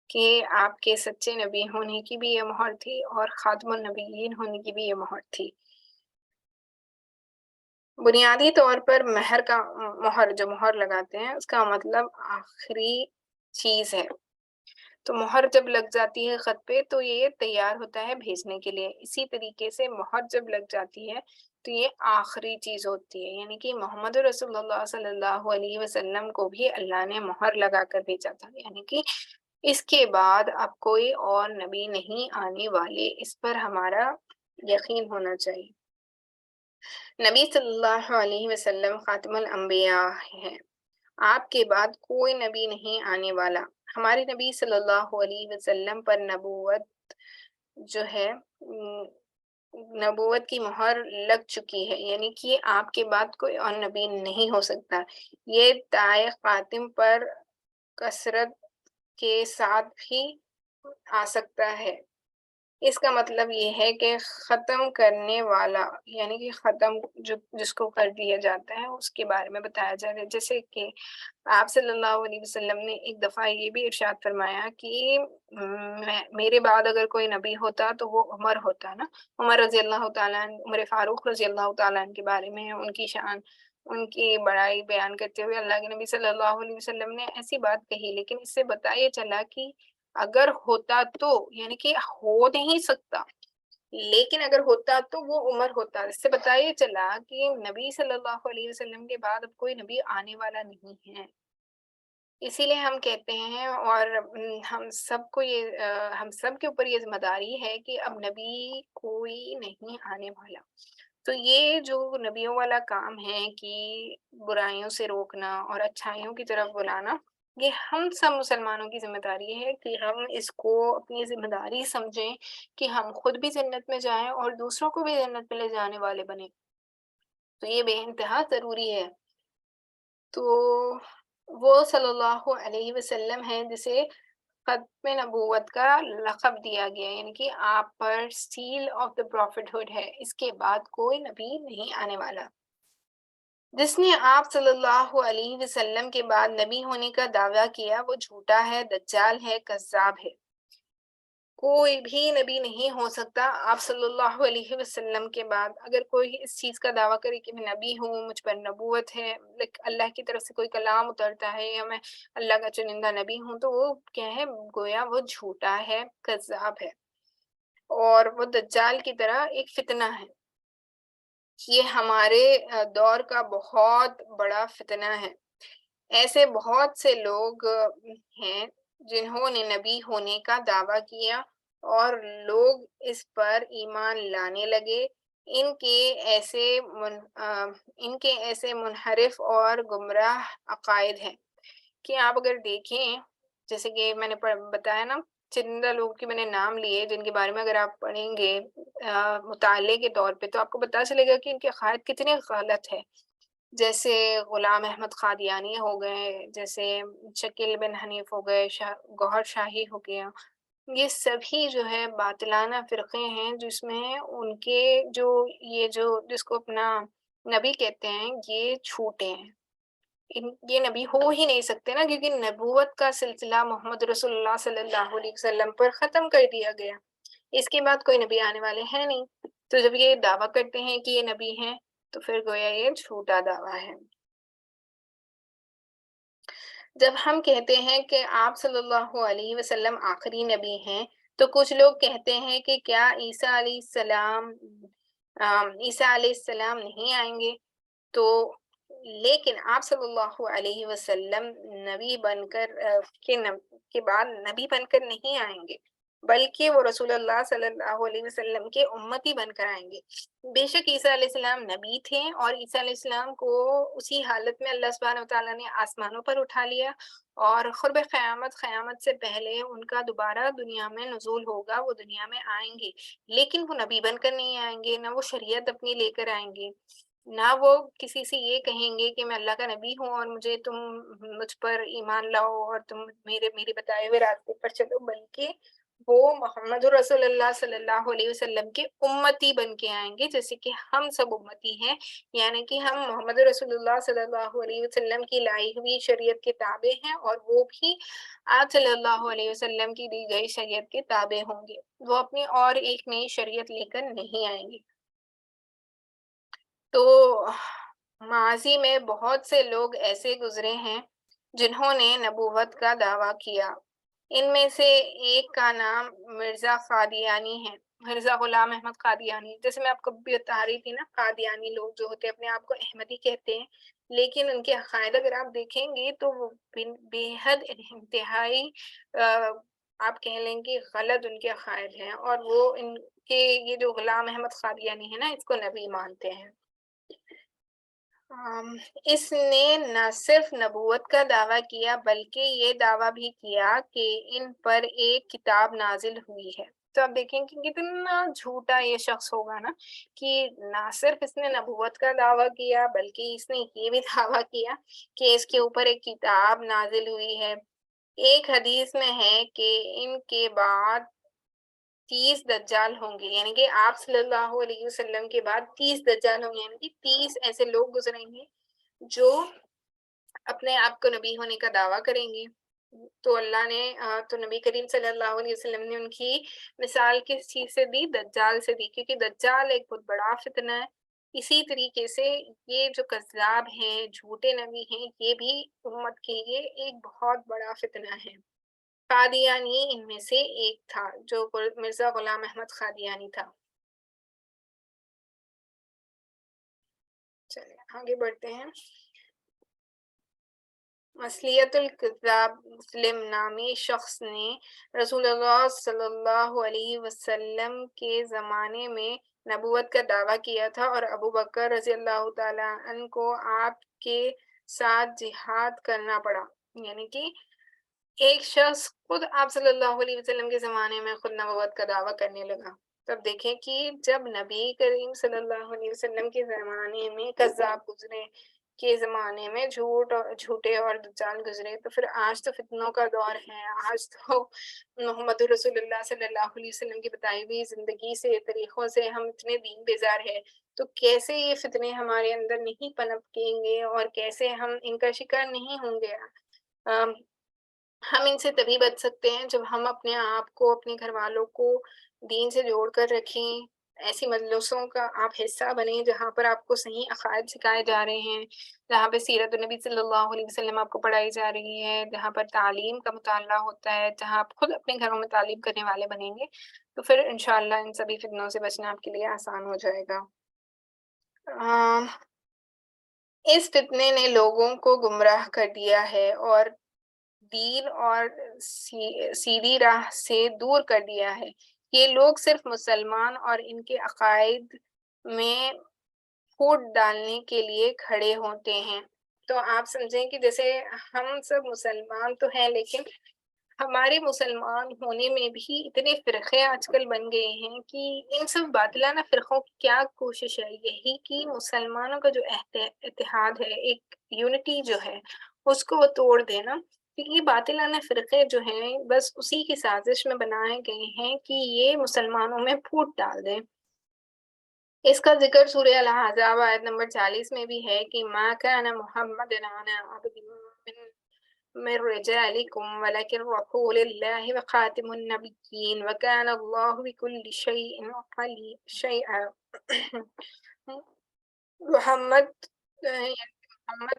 کہ آپ کے سچے نبی ہونے کی بھی یہ مہر تھی اور خاتم النبیین ہونے کی بھی یہ مہر تھی۔ بنیادی طور پر مہر کا جو مہر لگاتے ہیں اس کا مطلب آخری چیز ہے، تو مہر جب لگ جاتی ہے خط پہ تو یہ تیار ہوتا ہے بھیجنے کے لیے، اسی طریقے سے مہر جب لگ جاتی ہے تو یہ آخری چیز ہوتی ہے، یعنی کہ محمد رسول اللہ صلی اللہ علیہ وسلم کو بھی اللہ نے مہر لگا کر بھیجا تھا، یعنی کہ اس کے بعد اب کوئی اور نبی نہیں آنے والے، اس پر ہمارا یقین ہونا چاہیے۔ نبی صلی اللہ علیہ وسلم خاتم الانبیاء ہیں، آپ کے بعد کوئی نبی نہیں آنے والا. ہمارے نبی صلی اللہ علیہ وسلم پر نبوت جو ہے نبوت کی مہر لگ چکی ہے، یعنی کہ آپ کے بعد کوئی اور نبی نہیں ہو سکتا. یہ داعی خاتم پر کثرت کے ساتھ بھی آ سکتا ہے. اس کا مطلب یہ ہے کہ ختم کرنے والا، یعنی کہ ختم جس کو کر دیا جاتا ہے اس کے بارے میں بتایا جا رہا ہے. جیسے کہ آپ صلی اللہ علیہ وسلم نے ایک دفعہ یہ بھی ارشاد فرمایا کہ میرے بعد اگر کوئی نبی ہوتا تو وہ عمر ہوتا نا. عمر رضی اللہ تعالیٰ عنہ، عمر فاروق رضی اللہ تعالیٰ عنہ کے بارے میں ان کی شان، ان کی بڑائی بیان کرتے ہوئے اللہ کے نبی صلی اللہ علیہ وسلم نے ایسی بات کہی. لیکن اس سے بتایا چلا کہ اگر ہوتا تو، یعنی کہ ہو نہیں سکتا، لیکن اگر ہوتا تو وہ عمر ہوتا. اس سے بتایا چلا کہ نبی صلی اللہ علیہ وسلم کے بعد اب کوئی نبی آنے والا نہیں ہے. اسی لیے ہم کہتے ہیں، اور ہم سب کو ہم سب کے اوپر یہ ذمہ داری ہے کہ اب نبی کوئی نہیں آنے والا. تو یہ جو نبیوں والا کام ہے کہ برائیوں سے روکنا اور اچھائیوں کی طرف بلانا، یہ ہم سب مسلمانوں کی ذمہ داری ہے کہ ہم اس کو اپنی ذمہ داری سمجھیں کہ ہم خود بھی جنت میں جائیں اور دوسروں کو بھی جنت میں لے جانے والے بنیں. تو یہ بے انتہا ضروری ہے. تو وہ صلی اللہ علیہ وسلم ہے جسے ختم نبوت کا لقب دیا گیا، یعنی کہ آپ پر سیل آف دا پروفٹ ہوڈ ہے. اس کے بعد کوئی نبی نہیں آنے والا. جس نے آپ صلی اللہ علیہ وسلم کے بعد نبی ہونے کا دعویٰ کیا وہ جھوٹا ہے، دجال ہے، کذاب ہے. کوئی بھی نبی نہیں ہو سکتا آپ صلی اللہ علیہ وسلم کے بعد. اگر کوئی اس چیز کا دعویٰ کرے کہ میں نبی ہوں، مجھ پر نبوت ہے، اللہ کی طرف سے کوئی کلام اترتا ہے یا میں اللہ کا چنندہ نبی ہوں، تو وہ کیا ہے؟ گویا وہ جھوٹا ہے، کذاب ہے، اور وہ دجال کی طرح ایک فتنہ ہے. یہ ہمارے دور کا بہت بڑا فتنہ ہے. ایسے بہت سے لوگ ہیں جنہوں نے نبی ہونے کا دعویٰ کیا اور لوگ اس پر ایمان لانے لگے. ان کے ایسے منحرف اور گمراہ عقائد ہیں کہ آپ اگر دیکھیں، جیسے کہ میں نے بتایا نا، چندہ لوگوں کے میں نے نام لیے جن کے بارے میں اگر آپ پڑھیں گے مطالعے کے طور پہ تو آپ کو پتہ چلے گا کہ ان کے عقائد کتنے غلط ہے. جیسے غلام احمد قادیانی ہو گئے، جیسے شکیل بن حنیف ہو گئے، گوہر شاہی ہو گیا. یہ سبھی جو ہے باطلانہ فرقے ہیں جس میں ان کے جس کو اپنا نبی کہتے ہیں یہ چھوٹے ہیں. یہ نبی ہو ہی نہیں سکتے نا، کیونکہ نبوت کا سلسلہ محمد رسول اللہ صلی اللہ علیہ وسلم پر ختم کر دیا گیا. اس کے بعد کوئی نبی آنے والے ہیں نہیں. تو جب یہ دعویٰ کرتے ہیں کہ یہ نبی ہیں تو پھر گویا یہ جھوٹا دعویٰ ہے. جب ہم کہتے ہیں کہ آپ صلی اللہ علیہ وسلم آخری نبی ہیں تو کچھ لوگ کہتے ہیں کہ کیا عیسیٰ علیہ السلام نہیں آئیں گے؟ تو لیکن آپ صلی اللہ علیہ وسلم نبی بن کر کے بعد نبی بن کر نہیں آئیں گے، بلکہ وہ رسول اللہ صلی اللہ علیہ وسلم کے امتی بن کر آئیں گے. بے شک عیسیٰ علیہ السلام نبی تھے، اور عیسیٰ علیہ السلام کو اسی حالت میں اللہ سبحانہ وتعالیٰ نے آسمانوں پر اٹھا لیا، اور قرب قیامت سے پہلے ان کا دوبارہ دنیا میں نزول ہوگا. وہ دنیا میں آئیں گے، لیکن وہ نبی بن کر نہیں آئیں گے، نہ وہ شریعت اپنی لے کر آئیں گے، نہ وہ کسی سے یہ کہیں گے کہ میں اللہ کا نبی ہوں اور مجھ پر ایمان لاؤ اور تم میرے بتائے ہوئے راستے پر چلو، بلکہ وہ محمد رسول اللہ صلی اللہ علیہ وسلم کے امتی بن کے آئیں گے، جیسے کہ ہم سب امتی ہیں. یعنی کہ ہم محمد رسول اللہ صلی اللہ علیہ وسلم کی لائی ہوئی شریعت کے تابع ہیں، اور وہ بھی آپ صلی اللہ علیہ وسلم کی دی گئی شریعت کے تابع ہوں گے. وہ اپنی اور ایک نئی شریعت لے کر نہیں آئیں گے. تو ماضی میں بہت سے لوگ ایسے گزرے ہیں جنہوں نے نبوت کا دعویٰ کیا. ان میں سے ایک کا نام مرزا قادیانی ہے، مرزا غلام احمد قادیانی. جیسے میں آپ کو بھی بتا رہی تھی نا، قادیانی لوگ جو ہوتے ہیں اپنے آپ کو احمدی کہتے ہیں، لیکن ان کے عقائد اگر آپ دیکھیں گے تو وہ بے حد انتہائی آپ کہہ لیں گے غلط ان کے عقائد ہیں، اور وہ ان کے یہ جو غلام احمد قادیانی ہے نا، اس کو نبی مانتے ہیں. اس نے نہ صرف نبوت کا دعویٰ کیا بلکہ یہ دعویٰ بھی کیا کہ ان پر ایک کتاب نازل ہوئی ہے۔ تو آپ دیکھیں کہ کتنا جھوٹا یہ شخص ہوگا نا، کہ نہ صرف اس نے نبوت کا دعویٰ کیا بلکہ اس نے یہ بھی دعویٰ کیا کہ اس کے اوپر ایک کتاب نازل ہوئی ہے۔ ایک حدیث میں ہے کہ ان کے بعد 30 دجال ہوں گے، یعنی کہ آپ صلی اللہ علیہ وسلم کے بعد 30 دجال ہوں گے، یعنی کہ 30 ایسے لوگ گزریں گے جو اپنے آپ کو نبی ہونے کا دعویٰ کریں گے۔ تو اللہ نے تو نبی کریم صلی اللہ علیہ وسلم نے ان کی مثال کس چیز سے دی؟ دجال سے دی، کیونکہ دجال ایک بہت بڑا فتنہ ہے۔ اسی طریقے سے یہ جو کذاب ہیں، جھوٹے نبی ہیں، یہ بھی امت کے لیے ایک بہت بڑا فتنہ ہے۔ قادیانی ان میں سے ایک تھا، جو مرزا غلام احمد قادیانی تھا۔ چلیں آگے بڑھتے ہیں۔ مصلیت الکذاب مسلم نامی شخص نے رسول اللہ صلی اللہ علیہ وسلم کے زمانے میں نبوت کا دعویٰ کیا تھا، اور ابو بکر رضی اللہ تعالیٰ عنہ کو آپ کے ساتھ جہاد کرنا پڑا۔ یعنی کہ ایک شخص خود آپ صلی اللہ علیہ وسلم کے زمانے میں خود نبوت کا دعویٰ کرنے لگا۔ تب دیکھیں کہ جب نبی کریم صلی اللہ علیہ وسلم کے زمانے میں کذاب گزرے، کے زمانے میں جھوٹے اور دجال گزرے، تو پھر آج تو فتنوں کا دور ہے۔ آج تو محمد رسول اللہ صلی اللہ علیہ وسلم کی بتائی ہوئی زندگی سے، طریقوں سے ہم اتنے دین بیزار ہیں، تو کیسے یہ فتنے ہمارے اندر نہیں پنپیں گے اور کیسے ہم ان کا شکار نہیں ہوں گے۔ ہم ان سے تبھی بچ سکتے ہیں جب ہم اپنے آپ کو، اپنے گھر والوں کو دین سے جوڑ کر رکھیں، ایسی مجلسوں کا آپ حصہ بنیں جہاں پر آپ کو صحیح عقائد سکھائے جا رہے ہیں، جہاں پہ سیرت النبی صلی اللہ علیہ وسلم آپ کو پڑھائی جا رہی ہے، جہاں پر تعلیم کا مطالعہ ہوتا ہے، جہاں آپ خود اپنے گھروں میں تعلیم کرنے والے بنیں گے، تو پھر انشاءاللہ ان سبھی فتنوں سے بچنا آپ کے لیے آسان ہو جائے گا۔ اس فتنے نے لوگوں کو گمراہ کر دیا ہے اور دین اور سیدھی راہ سے دور کر دیا ہے۔ یہ لوگ صرف مسلمان اور ان کے عقائد میں پھوٹ ڈالنے کے لیے کھڑے ہوتے ہیں۔ تو آپ سمجھیں کہ جیسے ہم سب مسلمان تو ہیں، لیکن ہمارے مسلمان ہونے میں بھی اتنے فرقے آج کل بن گئے ہیں کہ ان سب باطلانہ فرقوں کی کیا کوشش ہے؟ یہی کہ مسلمانوں کا جو اتحاد ہے، ایک یونٹی جو ہے، اس کو وہ توڑ دینا، کیونکہ یہ باطلانہ فرقے جو ہیں بس اسی کی سازش میں بنائے گئے ہیں کہ یہ مسلمانوں میں پھوٹ ڈال دیں۔ اس کا ذکر سورہ الاحزاب آیت نمبر 40 میں بھی ہے کہ ما کان محمد عبد من رجالکم ولکن رسول اللہ وخاتم النبیین وکان اللہ بکل شیء محمد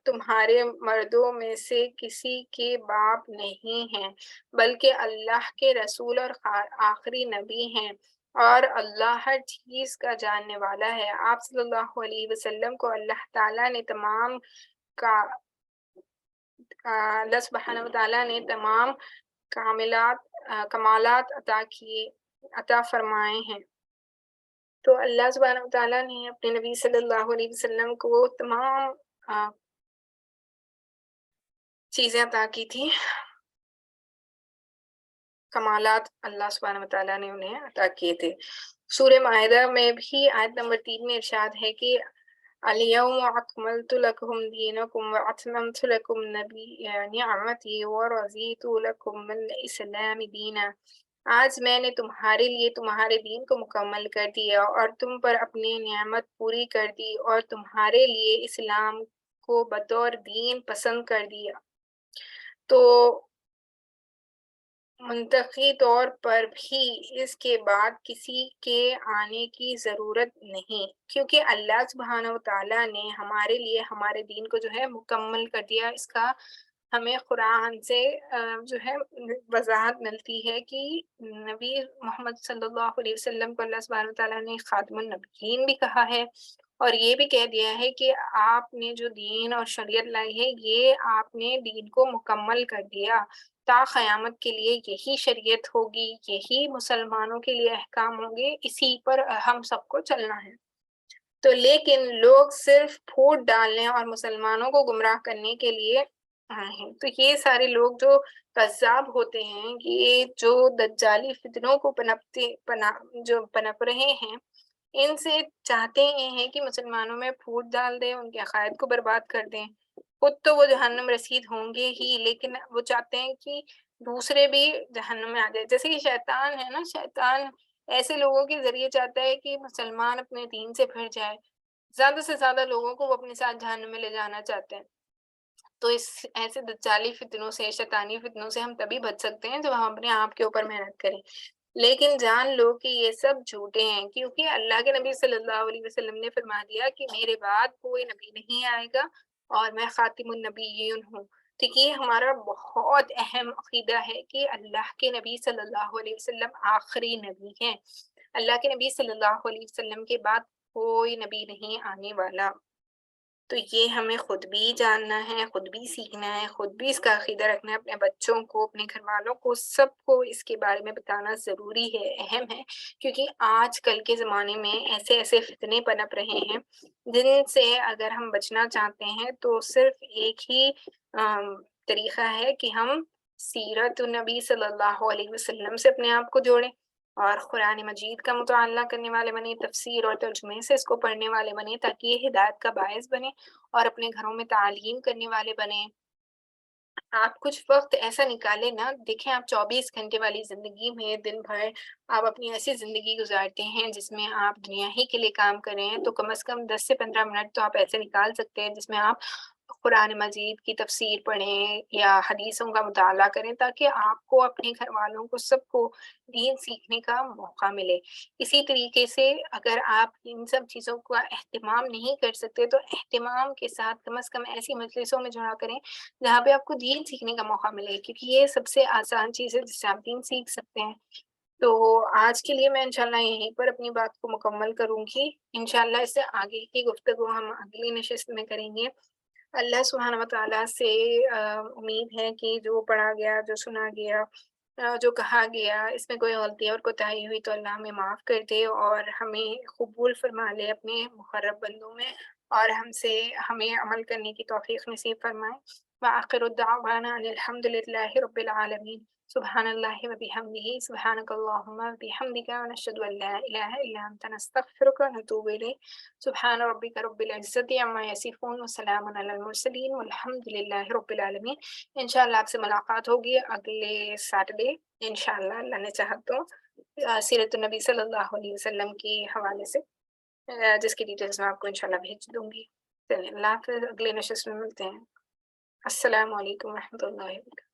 تمہارے مردوں میں سے کسی کے باپ نہیں ہیں، بلکہ اللہ کے رسول اور آخری نبی ہیں، اور اللہ ہر چیز کا جاننے والا ہے۔ آپ صلی اللہ علیہ وسلم کو اللہ تعالیٰ نے اللہ سبحانہ وتعالیٰ نے تمام کمالات عطا فرمائے ہیں۔ تو اللہ سبحانہ وتعالیٰ نے اپنے نبی صلی اللہ علیہ وسلم کو تمام چیزیں عطا کی تھی، کمالات اللہ سبحانہ وتعالیٰ نے انہیں عطا کیے تھے۔ سورہ مائدہ میں بھی آیت نمبر 3 میں ارشاد ہے کہ اليوم اکملت لکم دینکم واتممت لکم نعمتی ورضیت لکم الاسلام دینا۔ آج میں نے تمہارے لیے تمہارے دین کو مکمل کر دیا اور تم پر اپنی نعمت پوری کر دی اور تمہارے لیے اسلام کو بطور دین پسند کر دیا۔ تو منطقی طور پر بھی اس کے بعد کسی کے آنے کی ضرورت نہیں، کیونکہ اللہ سبحانہ وتعالیٰ نے ہمارے لیے ہمارے دین کو جو ہے مکمل کر دیا۔ اس کا ہمیں قرآن سے جو ہے وضاحت ملتی ہے کہ نبی محمد صلی اللہ علیہ وسلم کو اللہ سبحانہ وتعالیٰ نے خاتم النبیین بھی کہا ہے، اور یہ بھی کہہ دیا ہے کہ آپ نے جو دین اور شریعت لائی ہے، یہ آپ نے دین کو مکمل کر دیا۔ تا قیامت کے لیے یہی شریعت ہوگی، یہی مسلمانوں کے لیے احکام ہوں گے، اسی پر ہم سب کو چلنا ہے۔ تو لیکن لوگ صرف پھوٹ ڈالنے اور مسلمانوں کو گمراہ کرنے کے لیے آئے ہیں۔ تو یہ سارے لوگ جو کذاب ہوتے ہیں، یہ جو دجالی فتنوں کو جو پنپ رہے ہیں، ان سے چاہتے یہ ہیں کہ مسلمانوں میں پھوٹ ڈال دیں، ان کے عقائد کو برباد کر دیں۔ خود تو وہ جہنم رسید ہوں گے ہی، لیکن وہ چاہتے ہیں کہ دوسرے بھی جہنم میں آ جائے۔ جیسے کہ شیطان ہے نا، شیطان ایسے لوگوں کے ذریعے چاہتا ہے کہ مسلمان اپنے دین سے پھر جائے، زیادہ سے زیادہ لوگوں کو وہ اپنے ساتھ جہنم میں لے جانا چاہتے ہیں۔ تو اس ایسے دجالی فتنوں سے، شیطانی فتنوں سے ہم تبھی بچ سکتے ہیں جب ہم اپنے آپ کے اوپر محنت کریں۔ لیکن جان لو کہ یہ سب جھوٹے ہیں، کیونکہ اللہ کے نبی صلی اللہ علیہ وسلم نے فرما دیا کہ میرے بعد کوئی نبی نہیں آئے گا اور میں خاتم النبیین ہوں۔ ٹھیک، یہ ہمارا بہت اہم عقیدہ ہے کہ اللہ کے نبی صلی اللہ علیہ وسلم آخری نبی ہیں۔ اللہ کے نبی صلی اللہ علیہ وسلم کے بعد کوئی نبی نہیں آنے والا۔ تو یہ ہمیں خود بھی جاننا ہے، خود بھی سیکھنا ہے، خود بھی اس کا عقیدہ رکھنا ہے، اپنے بچوں کو، اپنے گھر والوں کو، سب کو اس کے بارے میں بتانا ضروری ہے، اہم ہے، کیونکہ آج کل کے زمانے میں ایسے ایسے فتنے پنپ رہے ہیں جن سے اگر ہم بچنا چاہتے ہیں تو صرف ایک ہی طریقہ ہے کہ ہم سیرت النبی صلی اللہ علیہ وسلم سے اپنے آپ کو جوڑیں اور قرآن مجید کا مطالعہ کرنے والے بنے، تفسیر اور ترجمے سے اس کو پڑھنے والے بنے، تاکہ یہ ہدایت کا باعث بنے اور اپنے گھروں میں تعلیم کرنے والے بنے۔ آپ کچھ وقت ایسا نکالے نا، دیکھیں آپ 24 گھنٹے والی زندگی میں دن بھر آپ اپنی ایسی زندگی گزارتے ہیں جس میں آپ دنیا ہی کے لیے کام کر رہے ہیں، تو کم از کم 10 سے 15 منٹ تو آپ ایسے نکال سکتے ہیں جس میں آپ قرآن مجید کی تفسیر پڑھیں یا حدیثوں کا مطالعہ کریں، تاکہ آپ کو، اپنے گھر والوں کو، سب کو دین سیکھنے کا موقع ملے۔ اسی طریقے سے اگر آپ ان سب چیزوں کا اہتمام نہیں کر سکتے تو اہتمام کے ساتھ کم از کم ایسی مجلسوں میں جڑا کریں جہاں پہ آپ کو دین سیکھنے کا موقع ملے، کیونکہ یہ سب سے آسان چیز ہے جس سے آپ دین سیکھ سکتے ہیں۔ تو آج کے لیے میں انشاءاللہ یہیں پر اپنی بات کو مکمل کروں گی۔ انشاءاللہ اس سے آگے کی گفتگو ہم اگلی نشست میں کریں گے۔ اللہ سبحانہ وتعالیٰ سے امید ہے کہ جو پڑھا گیا، جو سنا گیا، جو کہا گیا، اس میں کوئی غلطی اور کوتاہی ہوئی تو اللہ ہمیں معاف کر دے اور ہمیں قبول فرما لے اپنے مقرب بندوں میں، اور ہمیں عمل کرنے کی توفیق نصیب فرمائے۔ وآخر الدعوانا ان الحمد للہ رب العالمین۔ سبحان اللہ وبحمدہ، سبحانک اللہم وبحمدک، ونشہد ان لا الہ الا انت، نستغفرک ونتوب الیک۔ سبحان ربک رب العزت عما یصفون، وسلام علی المرسلین، والحمد للہ رب العالمین۔ انشاءاللہ آپ سے ملاقات ہوگی اگلے سیٹرڈے انشاءاللہ، اللہ نے چاہا تو، سیرت النبی صلی اللہ علیہ وسلم کے حوالے سے، جس کی ڈیٹیلز میں آپ کو انشاءاللہ بھیج دوں گی۔ چلیے اللہ حافظ، اگلے نشست میں ملتے ہیں۔ السلام علیکم ورحمۃ اللہ وبرکاتہ۔